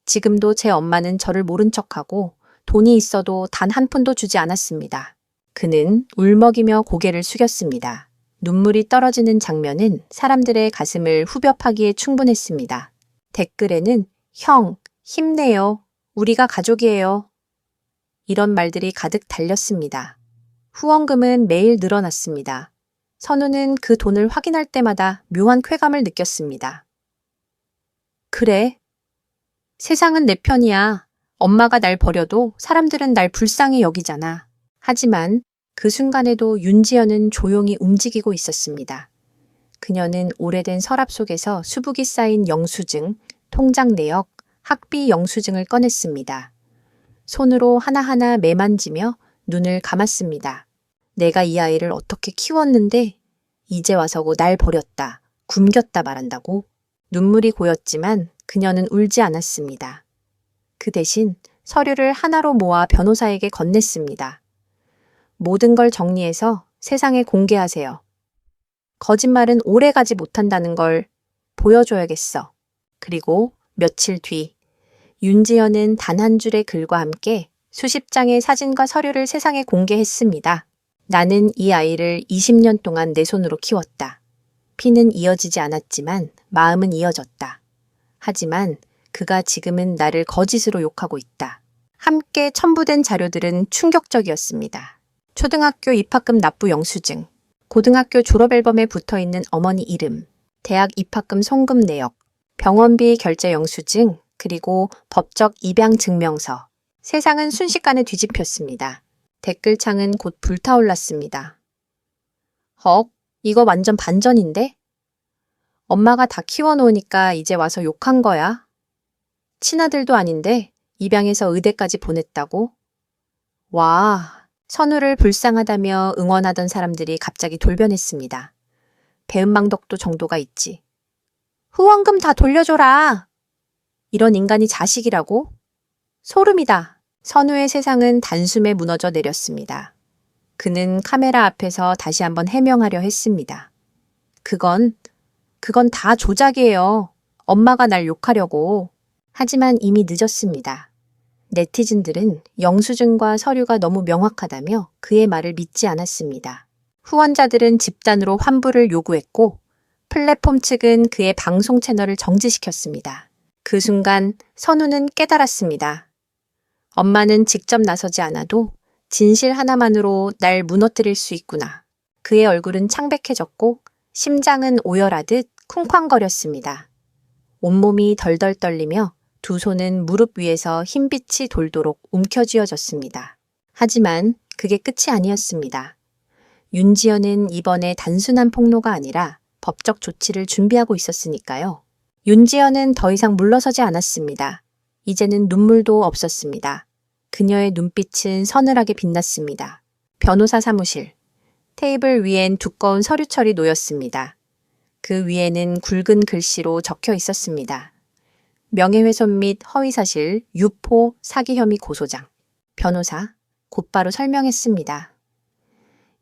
지금도 제 엄마는 저를 모른 척하고 돈이 있어도 단 한 푼도 주지 않았습니다. 그는 울먹이며 고개를 숙였습니다. 눈물이 떨어지는 장면은 사람들의 가슴을 후벼 파기에 충분했습니다. 댓글에는 형, 힘내요. 우리가 가족이에요. 이런 말들이 가득 달렸습니다. 후원금은 매일 늘어났습니다. 선우는 그 돈을 확인할 때마다 묘한 쾌감을 느꼈습니다. 그래. 세상은 내 편이야. 엄마가 날 버려도 사람들은 날 불쌍히 여기잖아. 하지만 그 순간에도 윤지연은 조용히 움직이고 있었습니다. 그녀는 오래된 서랍 속에서 수북이 쌓인 영수증, 통장 내역, 학비 영수증을 꺼냈습니다. 손으로 하나하나 매만지며 눈을 감았습니다. 내가 이 아이를 어떻게 키웠는데 이제 와서고 날 버렸다, 굶겼다 말한다고? 눈물이 고였지만 그녀는 울지 않았습니다. 그 대신 서류를 하나로 모아 변호사에게 건넸습니다. 모든 걸 정리해서 세상에 공개하세요. 거짓말은 오래가지 못한다는 걸 보여줘야겠어. 그리고 며칠 뒤 윤지연은 단 한 줄의 글과 함께 수십 장의 사진과 서류를 세상에 공개했습니다. 나는 이 아이를 20년 동안 내 손으로 키웠다. 피는 이어지지 않았지만 마음은 이어졌다. 하지만 그가 지금은 나를 거짓으로 욕하고 있다. 함께 첨부된 자료들은 충격적이었습니다. 초등학교 입학금 납부 영수증, 고등학교 졸업 앨범에 붙어있는 어머니 이름, 대학 입학금 송금 내역, 병원비 결제 영수증, 그리고 법적 입양 증명서. 세상은 순식간에 뒤집혔습니다. 댓글창은 곧 불타올랐습니다. 헉, 이거 완전 반전인데? 엄마가 다 키워놓으니까 이제 와서 욕한 거야? 친아들도 아닌데 입양해서 의대까지 보냈다고? 와, 선우를 불쌍하다며 응원하던 사람들이 갑자기 돌변했습니다. 배은망덕도 정도가 있지. 후원금 다 돌려줘라! 이런 인간이 자식이라고? 소름이다. 선우의 세상은 단숨에 무너져 내렸습니다. 그는 카메라 앞에서 다시 한번 해명하려 했습니다. 그건 다 조작이에요. 엄마가 날 욕하려고. 하지만 이미 늦었습니다. 네티즌들은 영수증과 서류가 너무 명확하다며 그의 말을 믿지 않았습니다. 후원자들은 집단으로 환불을 요구했고 플랫폼 측은 그의 방송 채널을 정지시켰습니다. 그 순간 선우는 깨달았습니다. 엄마는 직접 나서지 않아도 진실 하나만으로 날 무너뜨릴 수 있구나. 그의 얼굴은 창백해졌고 심장은 오열하듯 쿵쾅거렸습니다. 온몸이 덜덜 떨리며 두 손은 무릎 위에서 흰빛이 돌도록 움켜쥐어졌습니다. 하지만 그게 끝이 아니었습니다. 윤지연은 이번에 단순한 폭로가 아니라 법적 조치를 준비하고 있었으니까요. 윤지연은 더 이상 물러서지 않았습니다. 이제는 눈물도 없었습니다. 그녀의 눈빛은 서늘하게 빛났습니다. 변호사 사무실. 테이블 위엔 두꺼운 서류철이 놓였습니다. 그 위에는 굵은 글씨로 적혀 있었습니다. 명예훼손 및 허위사실, 유포, 사기 혐의 고소장. 변호사 곧바로 설명했습니다.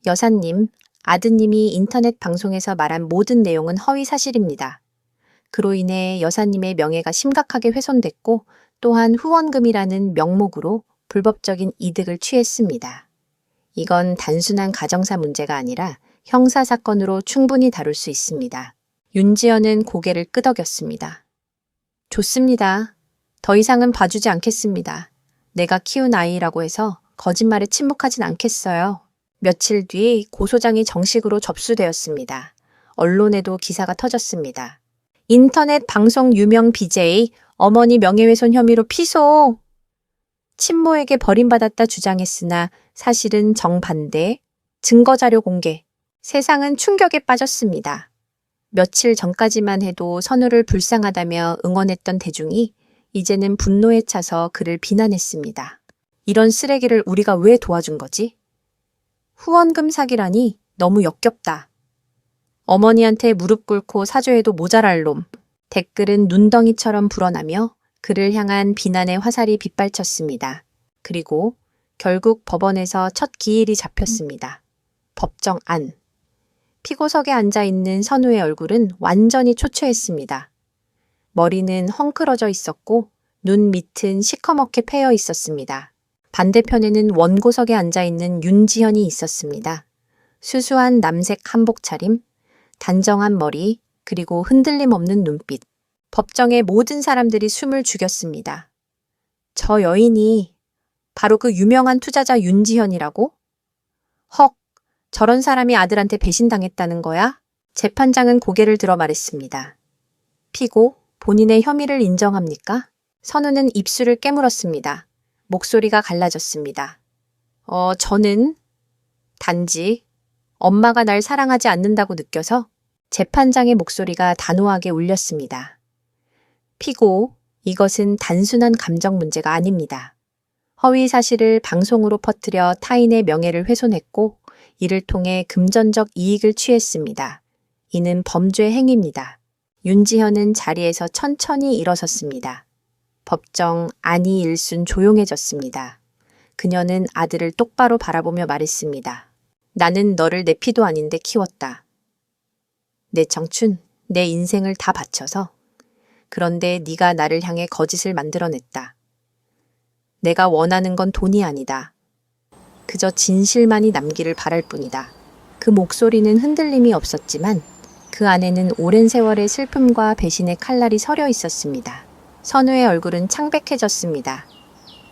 여사님, 아드님이 인터넷 방송에서 말한 모든 내용은 허위사실입니다. 그로 인해 여사님의 명예가 심각하게 훼손됐고 또한 후원금이라는 명목으로 불법적인 이득을 취했습니다. 이건 단순한 가정사 문제가 아니라 형사사건으로 충분히 다룰 수 있습니다. 윤지연은 고개를 끄덕였습니다. 좋습니다. 더 이상은 봐주지 않겠습니다. 내가 키운 아이라고 해서 거짓말에 침묵하진 않겠어요. 며칠 뒤 고소장이 정식으로 접수되었습니다. 언론에도 기사가 터졌습니다. 인터넷 방송 유명 BJ 어머니 명예훼손 혐의로 피소. 친모에게 버림받았다 주장했으나 사실은 정반대. 증거자료 공개. 세상은 충격에 빠졌습니다. 며칠 전까지만 해도 선우를 불쌍하다며 응원했던 대중이 이제는 분노에 차서 그를 비난했습니다. 이런 쓰레기를 우리가 왜 도와준 거지? 후원금 사기라니 너무 역겹다. 어머니한테 무릎 꿇고 사죄해도 모자랄 놈. 댓글은 눈덩이처럼 불어나며 그를 향한 비난의 화살이 빗발쳤습니다. 그리고 결국 법원에서 첫 기일이 잡혔습니다. 법정 안. 피고석에 앉아있는 선우의 얼굴은 완전히 초췌했습니다. 머리는 헝클어져 있었고 눈 밑은 시커멓게 패여 있었습니다. 반대편에는 원고석에 앉아있는 윤지현이 있었습니다. 수수한 남색 한복 차림, 단정한 머리, 그리고 흔들림 없는 눈빛. 법정의 모든 사람들이 숨을 죽였습니다. 저 여인이 바로 그 유명한 투자자 윤지현이라고? 헉, 저런 사람이 아들한테 배신당했다는 거야? 재판장은 고개를 들어 말했습니다. 피고, 본인의 혐의를 인정합니까? 선우는 입술을 깨물었습니다. 목소리가 갈라졌습니다. 저는 단지 엄마가 날 사랑하지 않는다고 느껴서. 재판장의 목소리가 단호하게 울렸습니다. 피고, 이것은 단순한 감정 문제가 아닙니다. 허위 사실을 방송으로 퍼뜨려 타인의 명예를 훼손했고 이를 통해 금전적 이익을 취했습니다. 이는 범죄 행위입니다. 윤지현은 자리에서 천천히 일어섰습니다. 법정 안이 일순 조용해졌습니다. 그녀는 아들을 똑바로 바라보며 말했습니다. 나는 너를 내 피도 아닌데 키웠다. 내 청춘, 내 인생을 다 바쳐서. 그런데 네가 나를 향해 거짓을 만들어냈다. 내가 원하는 건 돈이 아니다. 그저 진실만이 남기를 바랄 뿐이다. 그 목소리는 흔들림이 없었지만 그 안에는 오랜 세월의 슬픔과 배신의 칼날이 서려 있었습니다. 선우의 얼굴은 창백해졌습니다.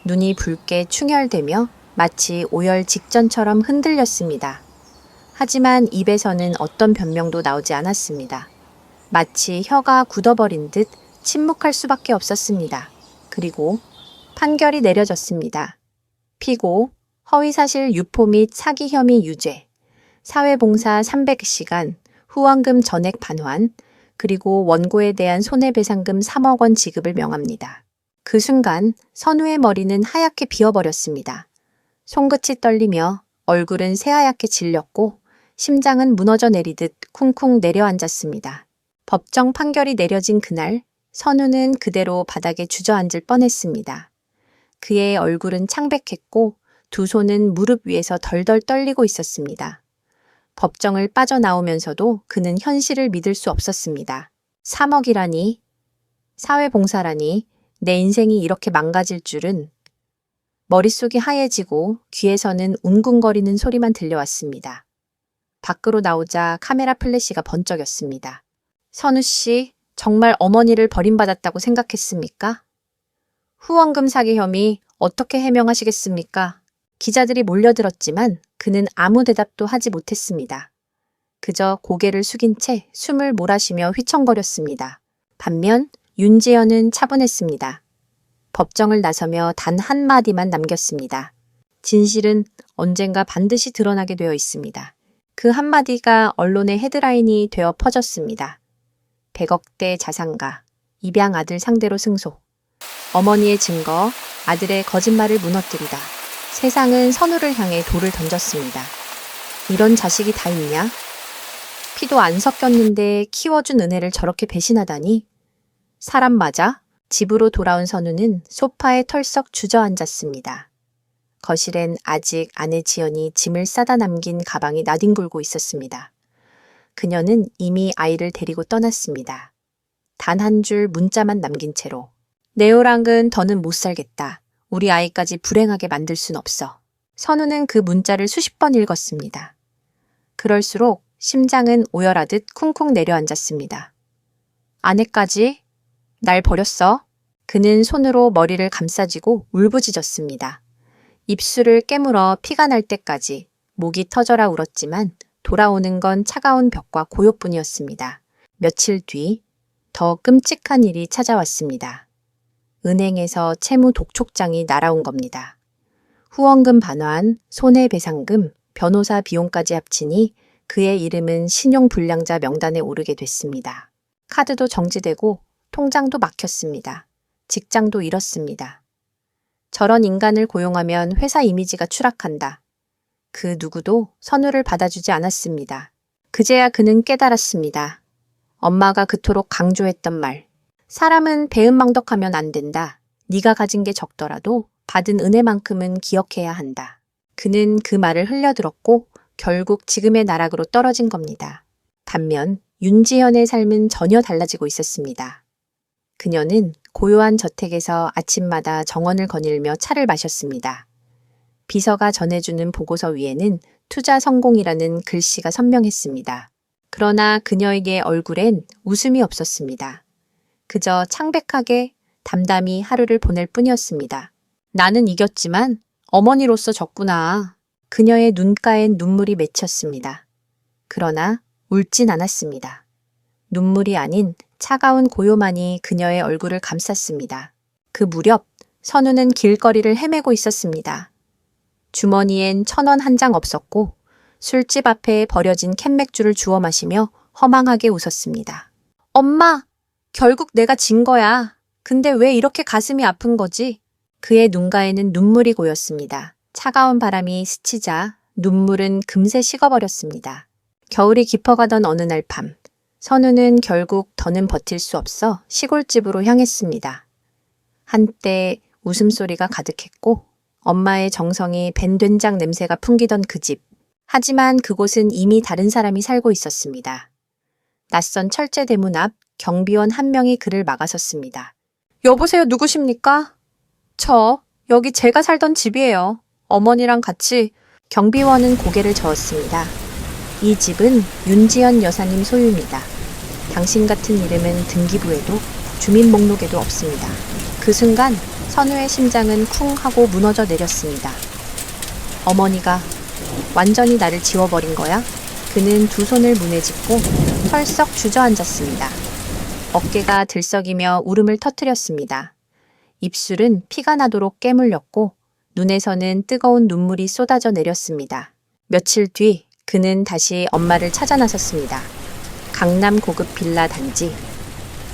눈이 붉게 충혈되며 마치 오열 직전처럼 흔들렸습니다. 하지만 입에서는 어떤 변명도 나오지 않았습니다. 마치 혀가 굳어버린 듯 침묵할 수밖에 없었습니다. 그리고 판결이 내려졌습니다. 피고, 허위사실 유포 및 사기 혐의 유죄, 사회봉사 300시간, 후원금 전액 반환, 그리고 원고에 대한 손해배상금 3억 원 지급을 명합니다. 그 순간 선우의 머리는 하얗게 비어버렸습니다. 손끝이 떨리며 얼굴은 새하얗게 질렸고 심장은 무너져 내리듯 쿵쿵 내려앉았습니다. 법정 판결이 내려진 그날 선우는 그대로 바닥에 주저앉을 뻔했습니다. 그의 얼굴은 창백했고 두 손은 무릎 위에서 덜덜 떨리고 있었습니다. 법정을 빠져나오면서도 그는 현실을 믿을 수 없었습니다. 3억이라니, 사회봉사라니, 내 인생이 이렇게 망가질 줄은. 머릿속이 하얘지고 귀에서는 웅궁거리는 소리만 들려왔습니다. 밖으로 나오자 카메라 플래시가 번쩍였습니다. 선우 씨, 정말 어머니를 버림받았다고 생각했습니까? 후원금 사기 혐의 어떻게 해명하시겠습니까? 기자들이 몰려들었지만 그는 아무 대답도 하지 못했습니다. 그저 고개를 숙인 채 숨을 몰아쉬며 휘청거렸습니다. 반면 윤지연은 차분했습니다. 법정을 나서며 단 한마디만 남겼습니다. 진실은 언젠가 반드시 드러나게 되어 있습니다. 그 한마디가 언론의 헤드라인이 되어 퍼졌습니다. 100억대 자산가, 입양 아들 상대로 승소. 어머니의 증거, 아들의 거짓말을 무너뜨리다. 세상은 선우를 향해 돌을 던졌습니다. 이런 자식이 다 있냐? 피도 안 섞였는데 키워준 은혜를 저렇게 배신하다니? 사람 맞아? 집으로 돌아온 선우는 소파에 털썩 주저앉았습니다. 거실엔 아직 아내 지연이 짐을 싸다 남긴 가방이 나뒹굴고 있었습니다. 그녀는 이미 아이를 데리고 떠났습니다. 단 한 줄 문자만 남긴 채로. 네오랑은 더는 못 살겠다. 우리 아이까지 불행하게 만들 순 없어. 선우는 그 문자를 수십 번 읽었습니다. 그럴수록 심장은 오열하듯 쿵쿵 내려앉았습니다. 아내까지? 날 버렸어? 그는 손으로 머리를 감싸쥐고 울부짖었습니다. 입술을 깨물어 피가 날 때까지 목이 터져라 울었지만 돌아오는 건 차가운 벽과 고요뿐이었습니다. 며칠 뒤 더 끔찍한 일이 찾아왔습니다. 은행에서 채무 독촉장이 날아온 겁니다. 후원금 반환, 손해배상금, 변호사 비용까지 합치니 그의 이름은 신용불량자 명단에 오르게 됐습니다. 카드도 정지되고 통장도 막혔습니다. 직장도 잃었습니다. 저런 인간을 고용하면 회사 이미지가 추락한다. 그 누구도 선우를 받아주지 않았습니다. 그제야 그는 깨달았습니다. 엄마가 그토록 강조했던 말. 사람은 배은망덕하면 안 된다. 네가 가진 게 적더라도 받은 은혜만큼은 기억해야 한다. 그는 그 말을 흘려들었고 결국 지금의 나락으로 떨어진 겁니다. 반면 윤지현의 삶은 전혀 달라지고 있었습니다. 그녀는 고요한 저택에서 아침마다 정원을 거닐며 차를 마셨습니다. 비서가 전해주는 보고서 위에는 투자 성공이라는 글씨가 선명했습니다. 그러나 그녀에게 얼굴엔 웃음이 없었습니다. 그저 창백하게 담담히 하루를 보낼 뿐이었습니다. 나는 이겼지만 어머니로서 졌구나. 그녀의 눈가엔 눈물이 맺혔습니다. 그러나 울진 않았습니다. 눈물이 아닌 차가운 고요만이 그녀의 얼굴을 감쌌습니다. 그 무렵 선우는 길거리를 헤매고 있었습니다. 주머니엔 1,000원 한 장 없었고 술집 앞에 버려진 캔맥주를 주워 마시며 허망하게 웃었습니다. 엄마, 결국 내가 진 거야. 근데 왜 이렇게 가슴이 아픈 거지? 그의 눈가에는 눈물이 고였습니다. 차가운 바람이 스치자 눈물은 금세 식어버렸습니다. 겨울이 깊어가던 어느 날 밤, 선우는 결국 더는 버틸 수 없어 시골집으로 향했습니다. 한때 웃음소리가 가득했고 엄마의 정성이 밴 된장 냄새가 풍기던 그 집. 하지만 그곳은 이미 다른 사람이 살고 있었습니다. 낯선 철제 대문 앞 경비원 한 명이 그를 막아섰습니다. 여보세요, 누구십니까? 여기 제가 살던 집이에요. 어머니랑 같이. 경비원은 고개를 저었습니다. 이 집은 윤지연 여사님 소유입니다. 당신 같은 이름은 등기부에도 주민 목록에도 없습니다. 그 순간 선우의 심장은 쿵 하고 무너져 내렸습니다. 어머니가 완전히 나를 지워버린 거야? 그는 두 손을 문에 짚고 털썩 주저앉았습니다. 어깨가 들썩이며 울음을 터뜨렸습니다. 입술은 피가 나도록 깨물렸고 눈에서는 뜨거운 눈물이 쏟아져 내렸습니다. 며칠 뒤 그는 다시 엄마를 찾아 나섰습니다. 강남 고급 빌라 단지.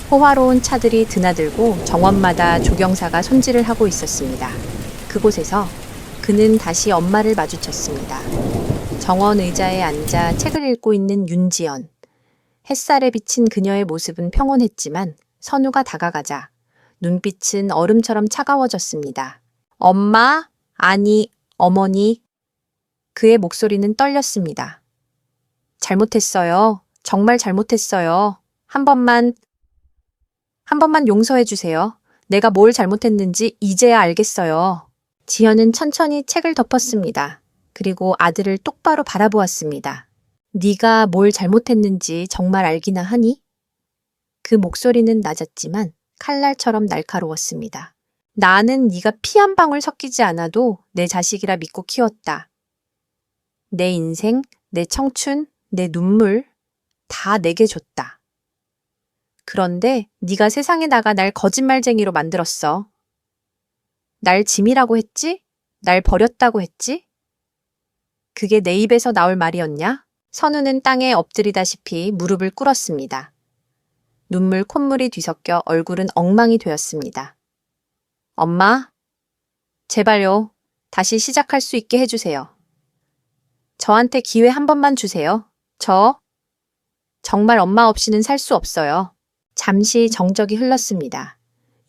호화로운 차들이 드나들고 정원마다 조경사가 손질을 하고 있었습니다. 그곳에서 그는 다시 엄마를 마주쳤습니다. 정원 의자에 앉아 책을 읽고 있는 윤지연. 햇살에 비친 그녀의 모습은 평온했지만 선우가 다가가자 눈빛은 얼음처럼 차가워졌습니다. 엄마? 아니, 어머니. 그의 목소리는 떨렸습니다. 잘못했어요. 정말 잘못했어요. 한 번만 용서해 주세요. 내가 뭘 잘못했는지 이제야 알겠어요. 지연은 천천히 책을 덮었습니다. 그리고 아들을 똑바로 바라보았습니다. 네가 뭘 잘못했는지 정말 알기나 하니? 그 목소리는 낮았지만 칼날처럼 날카로웠습니다. 나는 네가 피 한 방울 섞이지 않아도 내 자식이라 믿고 키웠다. 내 인생, 내 청춘, 내 눈물 다 내게 줬다. 그런데 네가 세상에 나가 날 거짓말쟁이로 만들었어. 날 짐이라고 했지? 날 버렸다고 했지? 그게 내 입에서 나올 말이었냐? 선우는 땅에 엎드리다시피 무릎을 꿇었습니다. 눈물 콧물이 뒤섞여 얼굴은 엉망이 되었습니다. 엄마, 제발요. 다시 시작할 수 있게 해주세요. 저한테 기회 한 번만 주세요. 정말 엄마 없이는 살 수 없어요. 잠시 정적이 흘렀습니다.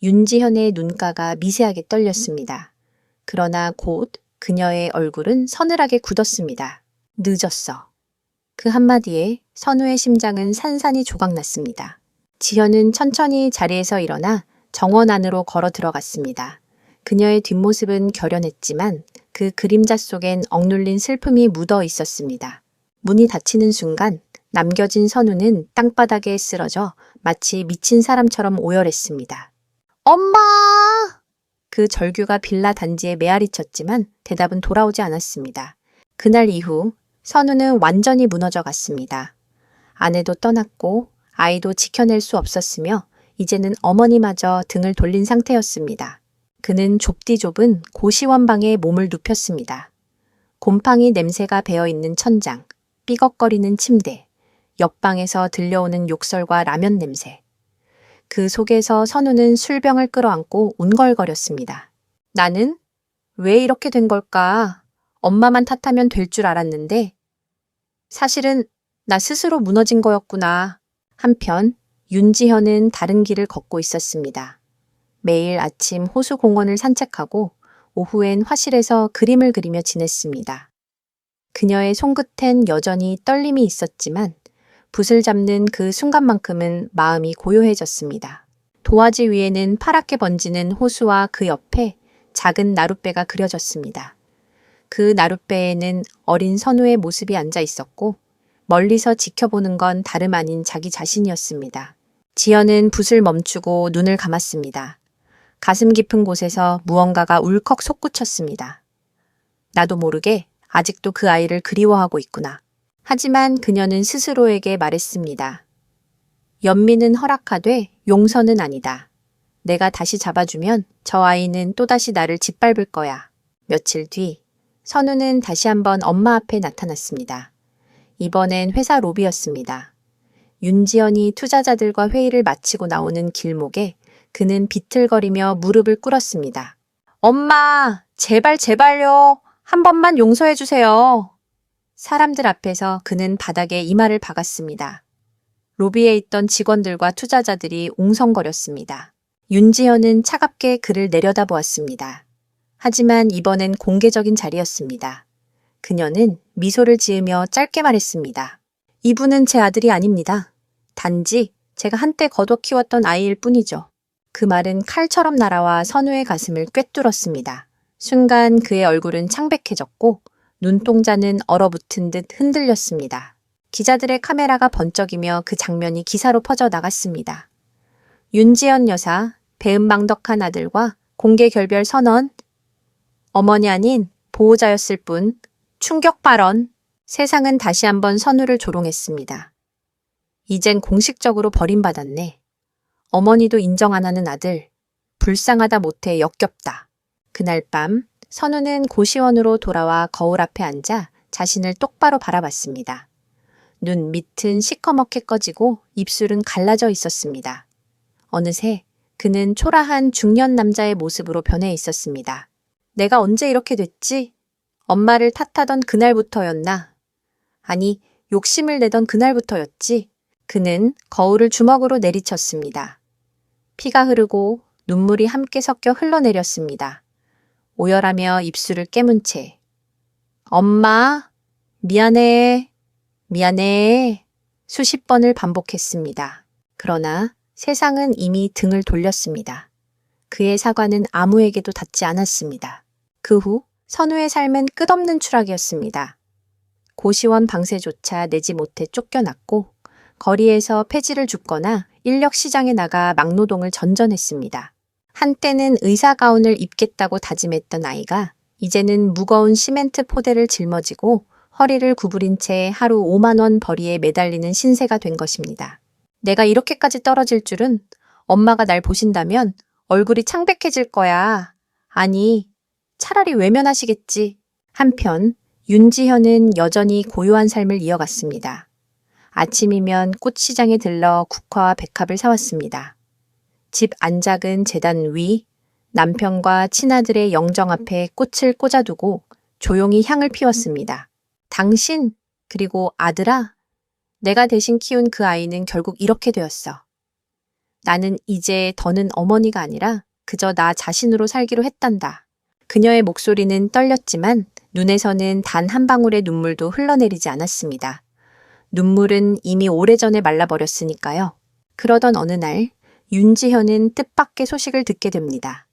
윤지현의 눈가가 미세하게 떨렸습니다. 그러나 곧 그녀의 얼굴은 서늘하게 굳었습니다. 늦었어. 그 한마디에 선우의 심장은 산산이 조각났습니다. 지현은 천천히 자리에서 일어나 정원 안으로 걸어 들어갔습니다. 그녀의 뒷모습은 결연했지만 그 그림자 속엔 억눌린 슬픔이 묻어 있었습니다. 문이 닫히는 순간 남겨진 선우는 땅바닥에 쓰러져 마치 미친 사람처럼 오열했습니다. 엄마! 그 절규가 빌라 단지에 메아리쳤지만 대답은 돌아오지 않았습니다. 그날 이후 선우는 완전히 무너져 갔습니다. 아내도 떠났고 아이도 지켜낼 수 없었으며 이제는 어머니마저 등을 돌린 상태였습니다. 그는 좁디좁은 고시원방에 몸을 눕혔습니다. 곰팡이 냄새가 배어있는 천장, 삐걱거리는 침대, 옆방에서 들려오는 욕설과 라면 냄새. 그 속에서 선우는 술병을 끌어안고 운걸거렸습니다. 나는 왜 이렇게 된 걸까? 엄마만 탓하면 될 줄 알았는데 사실은 나 스스로 무너진 거였구나. 한편 윤지현은 다른 길을 걷고 있었습니다. 매일 아침 호수공원을 산책하고 오후엔 화실에서 그림을 그리며 지냈습니다. 그녀의 손끝엔 여전히 떨림이 있었지만 붓을 잡는 그 순간만큼은 마음이 고요해졌습니다. 도화지 위에는 파랗게 번지는 호수와 그 옆에 작은 나룻배가 그려졌습니다. 그 나룻배에는 어린 선우의 모습이 앉아 있었고 멀리서 지켜보는 건 다름 아닌 자기 자신이었습니다. 지연은 붓을 멈추고 눈을 감았습니다. 가슴 깊은 곳에서 무언가가 울컥 솟구쳤습니다. 나도 모르게 아직도 그 아이를 그리워하고 있구나. 하지만 그녀는 스스로에게 말했습니다. 연민은 허락하되 용서는 아니다. 내가 다시 잡아주면 저 아이는 또다시 나를 짓밟을 거야. 며칠 뒤 선우는 다시 한번 엄마 앞에 나타났습니다. 이번엔 회사 로비였습니다. 윤지연이 투자자들과 회의를 마치고 나오는 길목에 그는 비틀거리며 무릎을 꿇었습니다. 엄마, 제발요. 한 번만 용서해 주세요. 사람들 앞에서 그는 바닥에 이마를 박았습니다. 로비에 있던 직원들과 투자자들이 웅성거렸습니다. 윤지연은 차갑게 그를 내려다보았습니다. 하지만 이번엔 공개적인 자리였습니다. 그녀는 미소를 지으며 짧게 말했습니다. 이분은 제 아들이 아닙니다. 단지 제가 한때 거둬 키웠던 아이일 뿐이죠. 그 말은 칼처럼 날아와 선우의 가슴을 꿰뚫었습니다. 순간 그의 얼굴은 창백해졌고 눈동자는 얼어붙은 듯 흔들렸습니다. 기자들의 카메라가 번쩍이며 그 장면이 기사로 퍼져 나갔습니다. 윤지연 여사, 배은망덕한 아들과 공개 결별 선언, 어머니 아닌 보호자였을 뿐, 충격 발언, 세상은 다시 한번 선우를 조롱했습니다. 이젠 공식적으로 버림받았네. 어머니도 인정 안 하는 아들, 불쌍하다 못해 역겹다. 그날 밤 선우는 고시원으로 돌아와 거울 앞에 앉아 자신을 똑바로 바라봤습니다. 눈 밑은 시커멓게 꺼지고 입술은 갈라져 있었습니다. 어느새 그는 초라한 중년 남자의 모습으로 변해 있었습니다. 내가 언제 이렇게 됐지? 엄마를 탓하던 그날부터였나? 아니, 욕심을 내던 그날부터였지. 그는 거울을 주먹으로 내리쳤습니다. 피가 흐르고 눈물이 함께 섞여 흘러내렸습니다. 오열하며 입술을 깨문 채 엄마, 미안해 수십 번을 반복했습니다. 그러나 세상은 이미 등을 돌렸습니다. 그의 사과는 아무에게도 닿지 않았습니다. 그 후 선우의 삶은 끝없는 추락이었습니다. 고시원 방세조차 내지 못해 쫓겨났고 거리에서 폐지를 줍거나 인력시장에 나가 막노동을 전전했습니다. 한때는 의사 가운을 입겠다고 다짐했던 아이가 이제는 무거운 시멘트 포대를 짊어지고 허리를 구부린 채 하루 5만 원 벌이에 매달리는 신세가 된 것입니다. 내가 이렇게까지 떨어질 줄은 엄마가 날 보신다면 얼굴이 창백해질 거야. 아니, 차라리 외면하시겠지. 한편 윤지현은 여전히 고요한 삶을 이어갔습니다. 아침이면 꽃시장에 들러 국화와 백합을 사왔습니다. 집 안작은 재단 위, 남편과 친아들의 영정 앞에 꽃을 꽂아두고 조용히 향을 피웠습니다. 당신, 그리고 아들아, 내가 대신 키운 그 아이는 결국 이렇게 되었어. 나는 이제 더는 어머니가 아니라 그저 나 자신으로 살기로 했단다. 그녀의 목소리는 떨렸지만 눈에서는 단 한 방울의 눈물도 흘러내리지 않았습니다. 눈물은 이미 오래전에 말라버렸으니까요. 그러던 어느 날 윤지현은 뜻밖의 소식을 듣게 됩니다.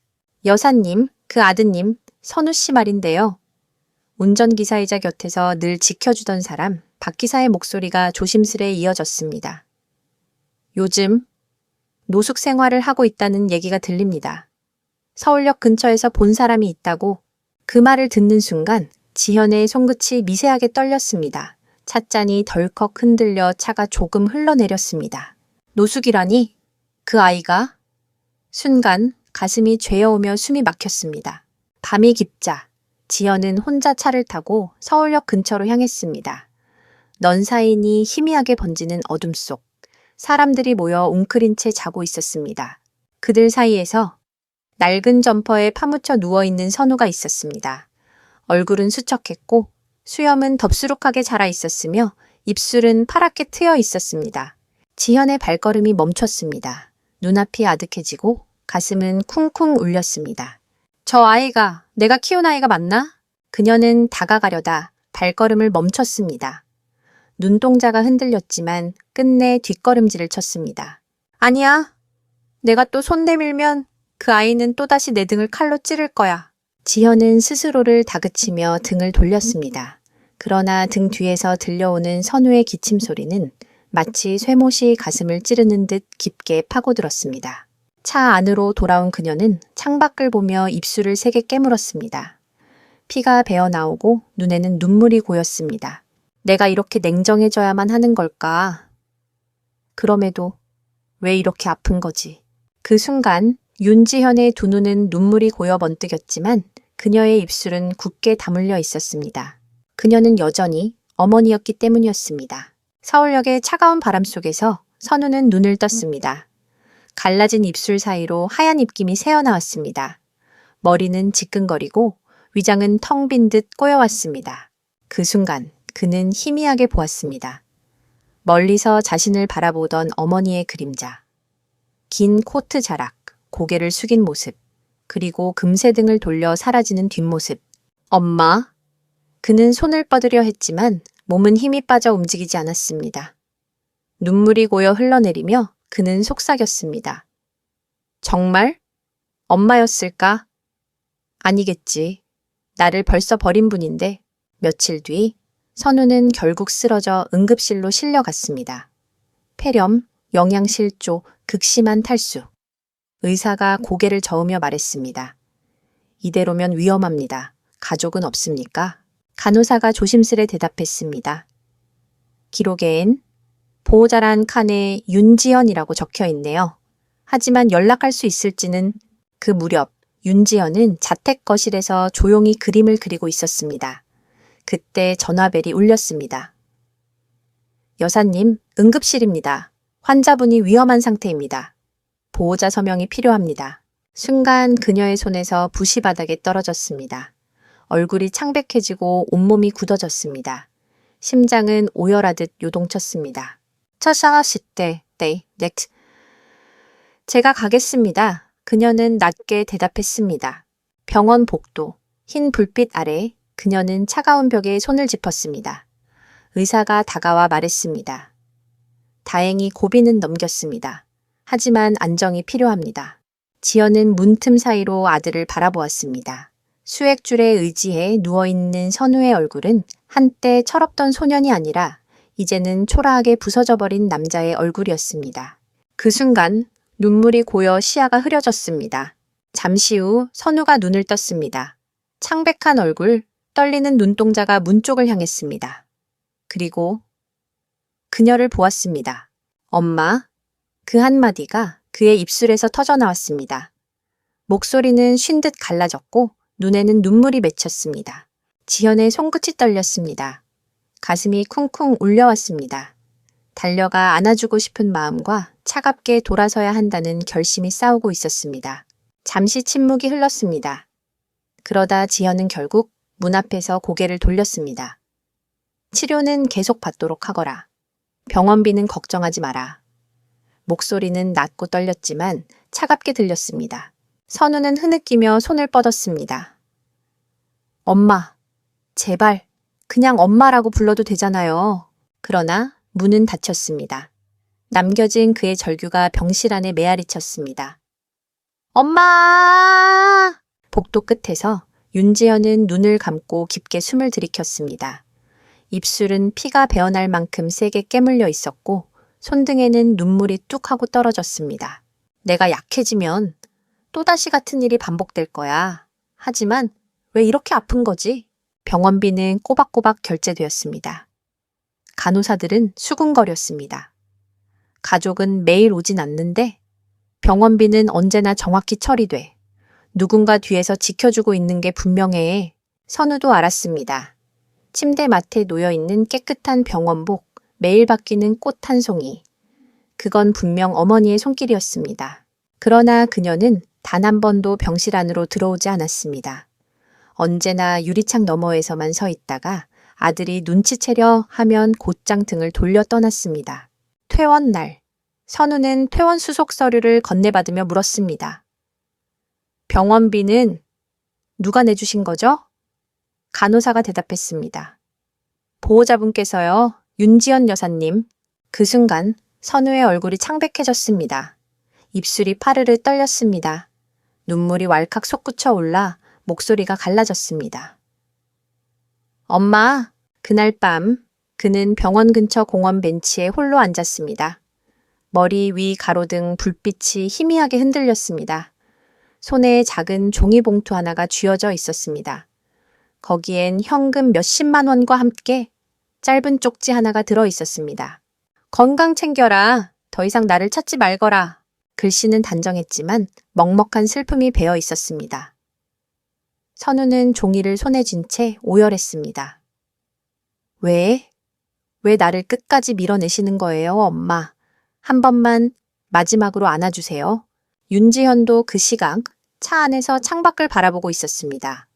여사님, 그 아드님, 선우 씨 말인데요. 운전기사이자 곁에서 늘 지켜주던 사람, 박 기사의 목소리가 조심스레 이어졌습니다. 요즘 노숙 생활을 하고 있다는 얘기가 들립니다. 서울역 근처에서 본 사람이 있다고. 그 말을 듣는 순간 지현의 손끝이 미세하게 떨렸습니다. 찻잔이 덜컥 흔들려 차가 조금 흘러내렸습니다. 노숙이라니? 그 아이가? 순간 가슴이 죄어오며 숨이 막혔습니다. 밤이 깊자 지연은 혼자 차를 타고 서울역 근처로 향했습니다. 넌 사이니 희미하게 번지는 어둠 속 사람들이 모여 웅크린 채 자고 있었습니다. 그들 사이에서 낡은 점퍼에 파묻혀 누워있는 선우가 있었습니다. 얼굴은 수척했고 수염은 덥수룩하게 자라 있었으며 입술은 파랗게 트여 있었습니다. 지현의 발걸음이 멈췄습니다. 눈앞이 아득해지고 가슴은 쿵쿵 울렸습니다. 저 아이가 내가 키운 아이가 맞나? 그녀는 다가가려다 발걸음을 멈췄습니다. 눈동자가 흔들렸지만 끝내 뒷걸음질을 쳤습니다. 아니야. 내가 또 손 내밀면 그 아이는 또다시 내 등을 칼로 찌를 거야. 지현은 스스로를 다그치며 등을 돌렸습니다. 그러나 등 뒤에서 들려오는 선우의 기침 소리는 마치 쇠못이 가슴을 찌르는 듯 깊게 파고들었습니다. 차 안으로 돌아온 그녀는 창밖을 보며 입술을 세게 깨물었습니다. 피가 배어나오고 눈에는 눈물이 고였습니다. 내가 이렇게 냉정해져야만 하는 걸까? 그럼에도 왜 이렇게 아픈 거지? 그 순간 윤지현의 두 눈은 눈물이 고여 번뜩였지만 그녀의 입술은 굳게 다물려 있었습니다. 그녀는 여전히 어머니였기 때문이었습니다. 서울역의 차가운 바람 속에서 선우는 눈을 떴습니다. 갈라진 입술 사이로 하얀 입김이 새어나왔습니다. 머리는 지끈거리고 위장은 텅 빈 듯 꼬여왔습니다. 그 순간 그는 희미하게 보았습니다. 멀리서 자신을 바라보던 어머니의 그림자. 긴 코트 자락, 고개를 숙인 모습, 그리고 금세 등을 돌려 사라지는 뒷모습. 엄마? 그는 손을 뻗으려 했지만 몸은 힘이 빠져 움직이지 않았습니다. 눈물이 고여 흘러내리며 그는 속삭였습니다. 정말? 엄마였을까? 아니겠지. 나를 벌써 버린 분인데. 며칠 뒤 선우는 결국 쓰러져 응급실로 실려갔습니다. 폐렴, 영양실조, 극심한 탈수. 의사가 고개를 저으며 말했습니다. 이대로면 위험합니다. 가족은 없습니까? 간호사가 조심스레 대답했습니다. 기록엔 보호자란 칸에 윤지연이라고 적혀 있네요. 하지만 연락할 수 있을지는. 그 무렵 윤지연은 자택 거실에서 조용히 그림을 그리고 있었습니다. 그때 전화벨이 울렸습니다. 여사님, 응급실입니다. 환자분이 위험한 상태입니다. 보호자 서명이 필요합니다. 순간 그녀의 손에서 붓이 바닥에 떨어졌습니다. 얼굴이 창백해지고 온몸이 굳어졌습니다. 심장은 오열하듯 요동쳤습니다. 처샤시때, 네, 넥스. 제가 가겠습니다. 그녀는 낮게 대답했습니다. 병원 복도, 흰 불빛 아래 그녀는 차가운 벽에 손을 짚었습니다. 의사가 다가와 말했습니다. 다행히 고비는 넘겼습니다. 하지만 안정이 필요합니다. 지연은 문틈 사이로 아들을 바라보았습니다. 수액줄에 의지해 누워있는 선우의 얼굴은 한때 철없던 소년이 아니라 이제는 초라하게 부서져 버린 남자의 얼굴이었습니다. 그 순간 눈물이 고여 시야가 흐려졌습니다. 잠시 후 선우가 눈을 떴습니다. 창백한 얼굴, 떨리는 눈동자가 문 쪽을 향했습니다. 그리고 그녀를 보았습니다. 엄마. 그 한마디가 그의 입술에서 터져나왔습니다. 목소리는 쉰 듯 갈라졌고 눈에는 눈물이 맺혔습니다. 지현의 손끝이 떨렸습니다. 가슴이 쿵쿵 울려왔습니다. 달려가 안아주고 싶은 마음과 차갑게 돌아서야 한다는 결심이 싸우고 있었습니다. 잠시 침묵이 흘렀습니다. 그러다 지현은 결국 문 앞에서 고개를 돌렸습니다. 치료는 계속 받도록 하거라. 병원비는 걱정하지 마라. 목소리는 낮고 떨렸지만 차갑게 들렸습니다. 선우는 흐느끼며 손을 뻗었습니다. 엄마, 제발 그냥 엄마라고 불러도 되잖아요. 그러나 문은 닫혔습니다. 남겨진 그의 절규가 병실 안에 메아리쳤습니다. 엄마! 복도 끝에서 윤지연은 눈을 감고 깊게 숨을 들이켰습니다. 입술은 피가 배어날 만큼 세게 깨물려 있었고 손등에는 눈물이 뚝 하고 떨어졌습니다. 내가 약해지면 또다시 같은 일이 반복될 거야. 하지만 왜 이렇게 아픈 거지? 병원비는 꼬박꼬박 결제되었습니다. 간호사들은 수군거렸습니다. 가족은 매일 오진 않는데 병원비는 언제나 정확히 처리돼. 누군가 뒤에서 지켜주고 있는 게 분명해. 선우도 알았습니다. 침대 맡에 놓여있는 깨끗한 병원복, 매일 바뀌는 꽃 한 송이. 그건 분명 어머니의 손길이었습니다. 그러나 그녀는 단 한 번도 병실 안으로 들어오지 않았습니다. 언제나 유리창 너머에서만 서 있다가 아들이 눈치채려 하면 곧장 등을 돌려 떠났습니다. 퇴원 날, 선우는 퇴원 수속 서류를 건네받으며 물었습니다. 병원비는 누가 내주신 거죠? 간호사가 대답했습니다. 보호자분께서요, 윤지연 여사님. 그 순간 선우의 얼굴이 창백해졌습니다. 입술이 파르르 떨렸습니다. 눈물이 왈칵 솟구쳐 올라 목소리가 갈라졌습니다. 엄마, 그날 밤 그는 병원 근처 공원 벤치에 홀로 앉았습니다. 머리 위 가로등 불빛이 희미하게 흔들렸습니다. 손에 작은 종이봉투 하나가 쥐어져 있었습니다. 거기엔 현금 몇십만 원과 함께 짧은 쪽지 하나가 들어 있었습니다. 건강 챙겨라. 더 이상 나를 찾지 말거라. 글씨는 단정했지만 먹먹한 슬픔이 배어 있었습니다. 선우는 종이를 손에 쥔 채 오열했습니다. 왜 나를 끝까지 밀어내시는 거예요, 엄마? 한 번만 마지막으로 안아주세요. 윤지현도 그 시각 차 안에서 창밖을 바라보고 있었습니다.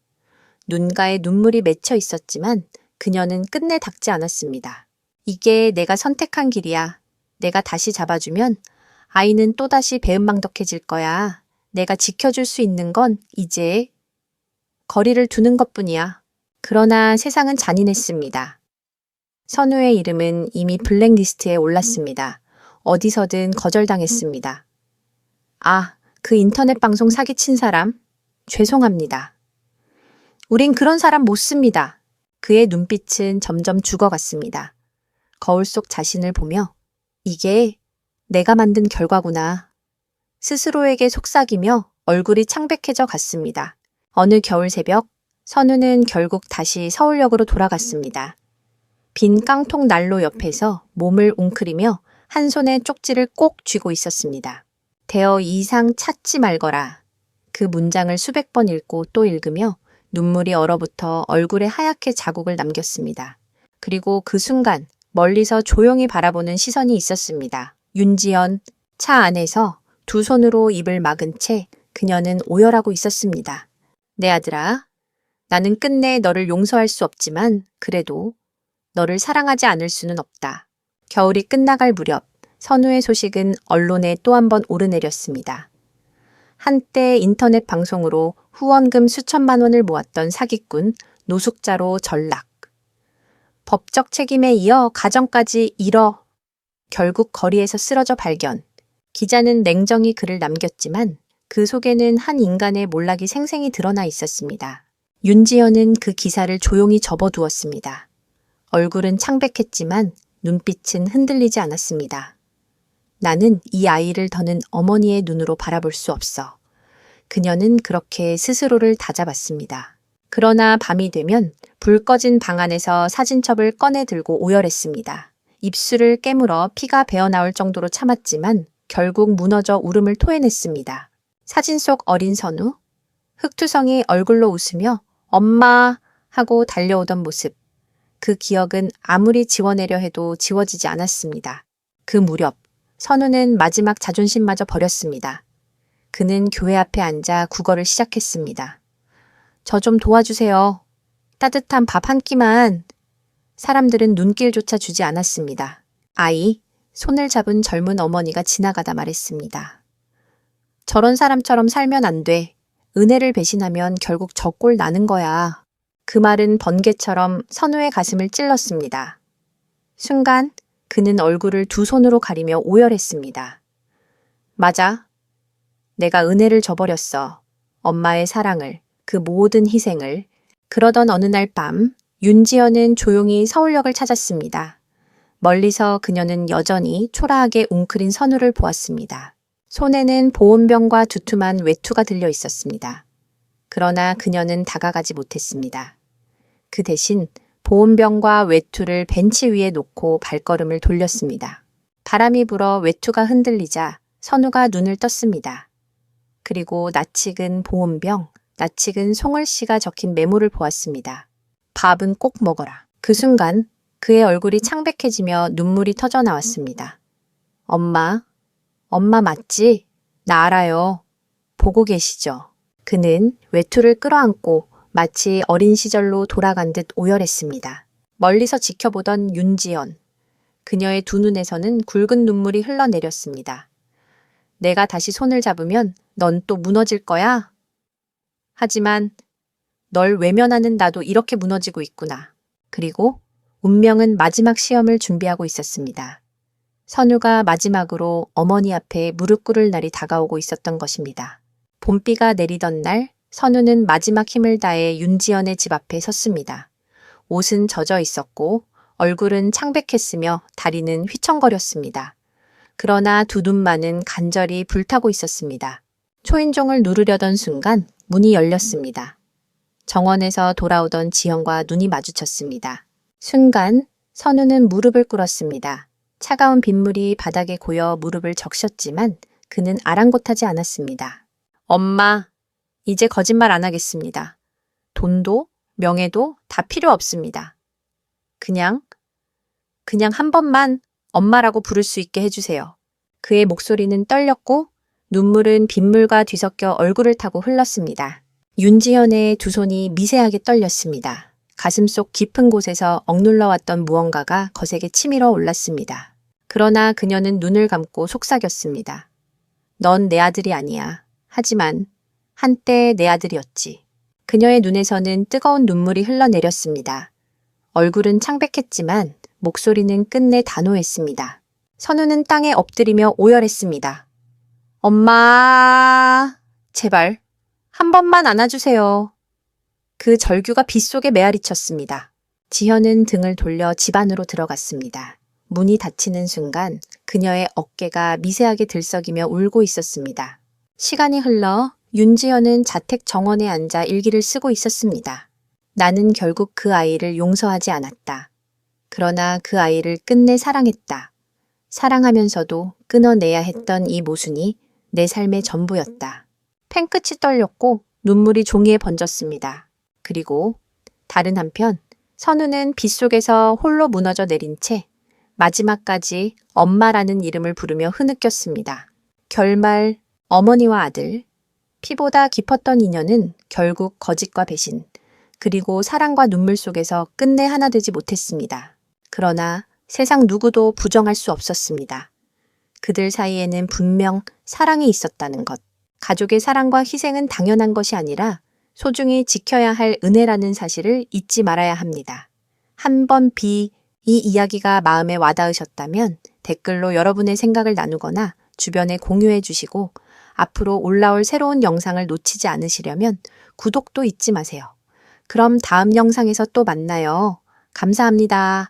눈가에 눈물이 맺혀 있었지만 그녀는 끝내 닦지 않았습니다. 이게 내가 선택한 길이야. 내가 다시 잡아주면 아이는 또다시 배은망덕해질 거야. 내가 지켜줄 수 있는 건 이제 거리를 두는 것뿐이야. 그러나 세상은 잔인했습니다. 선우의 이름은 이미 블랙리스트에 올랐습니다. 어디서든 거절당했습니다. 아, 그 인터넷 방송 사기친 사람? 죄송합니다. 우린 그런 사람 못 씁니다. 그의 눈빛은 점점 죽어갔습니다. 거울 속 자신을 보며 이게 내가 만든 결과구나. 스스로에게 속삭이며 얼굴이 창백해져 갔습니다. 어느 겨울 새벽, 선우는 결국 다시 서울역으로 돌아갔습니다. 빈 깡통 난로 옆에서 몸을 웅크리며 한 손에 쪽지를 꼭 쥐고 있었습니다. 대어 이상 찾지 말거라. 그 문장을 수백 번 읽고 또 읽으며 눈물이 얼어붙어 얼굴에 하얗게 자국을 남겼습니다. 그리고 그 순간 멀리서 조용히 바라보는 시선이 있었습니다. 윤지연, 차 안에서 두 손으로 입을 막은 채 그녀는 오열하고 있었습니다. 내 아들아, 나는 끝내 너를 용서할 수 없지만 그래도 너를 사랑하지 않을 수는 없다. 겨울이 끝나갈 무렵 선우의 소식은 언론에 또 한 번 오르내렸습니다. 한때 인터넷 방송으로 후원금 수천만 원을 모았던 사기꾼 노숙자로 전락. 법적 책임에 이어 가정까지 잃어 결국 거리에서 쓰러져 발견. 기자는 냉정히 글을 남겼지만 그 속에는 한 인간의 몰락이 생생히 드러나 있었습니다. 윤지연은 그 기사를 조용히 접어두었습니다. 얼굴은 창백했지만 눈빛은 흔들리지 않았습니다. 나는 이 아이를 더는 어머니의 눈으로 바라볼 수 없어. 그녀는 그렇게 스스로를 다잡았습니다. 그러나 밤이 되면 불 꺼진 방 안에서 사진첩을 꺼내 들고 오열했습니다. 입술을 깨물어 피가 배어나올 정도로 참았지만 결국 무너져 울음을 토해냈습니다. 사진 속 어린 선우, 흑투성이 얼굴로 웃으며 엄마 하고 달려오던 모습. 그 기억은 아무리 지워내려 해도 지워지지 않았습니다. 그 무렵 선우는 마지막 자존심마저 버렸습니다. 그는 교회 앞에 앉아 국어를 시작했습니다. 저 좀 도와주세요. 따뜻한 밥 한 끼만. 사람들은 눈길조차 주지 않았습니다. 아이, 손을 잡은 젊은 어머니가 지나가다 말했습니다. 저런 사람처럼 살면 안 돼. 은혜를 배신하면 결국 저 꼴 나는 거야. 그 말은 번개처럼 선우의 가슴을 찔렀습니다. 순간 그는 얼굴을 두 손으로 가리며 오열했습니다. 맞아. 내가 은혜를 저버렸어. 엄마의 사랑을, 그 모든 희생을. 그러던 어느 날 밤, 윤지연은 조용히 서울역을 찾았습니다. 멀리서 그녀는 여전히 초라하게 웅크린 선우를 보았습니다. 손에는 보온병과 두툼한 외투가 들려 있었습니다. 그러나 그녀는 다가가지 못했습니다. 그 대신 보온병과 외투를 벤치 위에 놓고 발걸음을 돌렸습니다. 바람이 불어 외투가 흔들리자 선우가 눈을 떴습니다. 그리고 낯익은 보온병, 낯익은 송을씨가 적힌 메모를 보았습니다. 밥은 꼭 먹어라. 그 순간 그의 얼굴이 창백해지며 눈물이 터져 나왔습니다. 엄마 맞지? 나 알아요. 보고 계시죠? 그는 외투를 끌어안고 마치 어린 시절로 돌아간 듯 오열했습니다. 멀리서 지켜보던 윤지연. 그녀의 두 눈에서는 굵은 눈물이 흘러내렸습니다. 내가 다시 손을 잡으면 넌 또 무너질 거야? 하지만 널 외면하는 나도 이렇게 무너지고 있구나. 그리고 운명은 마지막 시험을 준비하고 있었습니다. 선우가 마지막으로 어머니 앞에 무릎 꿇을 날이 다가오고 있었던 것입니다. 봄비가 내리던 날 선우는 마지막 힘을 다해 윤지연의 집 앞에 섰습니다. 옷은 젖어 있었고 얼굴은 창백했으며 다리는 휘청거렸습니다. 그러나 두 눈만은 간절히 불타고 있었습니다. 초인종을 누르려던 순간 문이 열렸습니다. 정원에서 돌아오던 지연과 눈이 마주쳤습니다. 순간 선우는 무릎을 꿇었습니다. 차가운 빗물이 바닥에 고여 무릎을 적셨지만 그는 아랑곳하지 않았습니다. 엄마, 이제 거짓말 안 하겠습니다. 돈도 명예도 다 필요 없습니다. 그냥 한 번만 엄마라고 부를 수 있게 해주세요. 그의 목소리는 떨렸고 눈물은 빗물과 뒤섞여 얼굴을 타고 흘렀습니다. 윤지연의 두 손이 미세하게 떨렸습니다. 가슴속 깊은 곳에서 억눌러왔던 무언가가 거세게 치밀어 올랐습니다. 그러나 그녀는 눈을 감고 속삭였습니다. 넌 내 아들이 아니야. 하지만 한때 내 아들이었지. 그녀의 눈에서는 뜨거운 눈물이 흘러내렸습니다. 얼굴은 창백했지만 목소리는 끝내 단호했습니다. 선우는 땅에 엎드리며 오열했습니다. 엄마, 제발 한 번만 안아주세요. 그 절규가 빗속에 메아리쳤습니다. 지현은 등을 돌려 집 안으로 들어갔습니다. 문이 닫히는 순간 그녀의 어깨가 미세하게 들썩이며 울고 있었습니다. 시간이 흘러 윤지연은 자택 정원에 앉아 일기를 쓰고 있었습니다. 나는 결국 그 아이를 용서하지 않았다. 그러나 그 아이를 끝내 사랑했다. 사랑하면서도 끊어내야 했던 이 모순이 내 삶의 전부였다. 펜끝이 떨렸고 눈물이 종이에 번졌습니다. 그리고 다른 한편 선우는 빗속에서 홀로 무너져 내린 채 마지막까지 엄마라는 이름을 부르며 흐느꼈습니다. 결말 어머니와 아들, 피보다 깊었던 인연은 결국 거짓과 배신, 그리고 사랑과 눈물 속에서 끝내 하나 되지 못했습니다. 그러나 세상 누구도 부정할 수 없었습니다. 그들 사이에는 분명 사랑이 있었다는 것. 가족의 사랑과 희생은 당연한 것이 아니라 소중히 지켜야 할 은혜라는 사실을 잊지 말아야 합니다. 한 번 이 이야기가 마음에 와닿으셨다면 댓글로 여러분의 생각을 나누거나 주변에 공유해 주시고 앞으로 올라올 새로운 영상을 놓치지 않으시려면 구독도 잊지 마세요. 그럼 다음 영상에서 또 만나요. 감사합니다.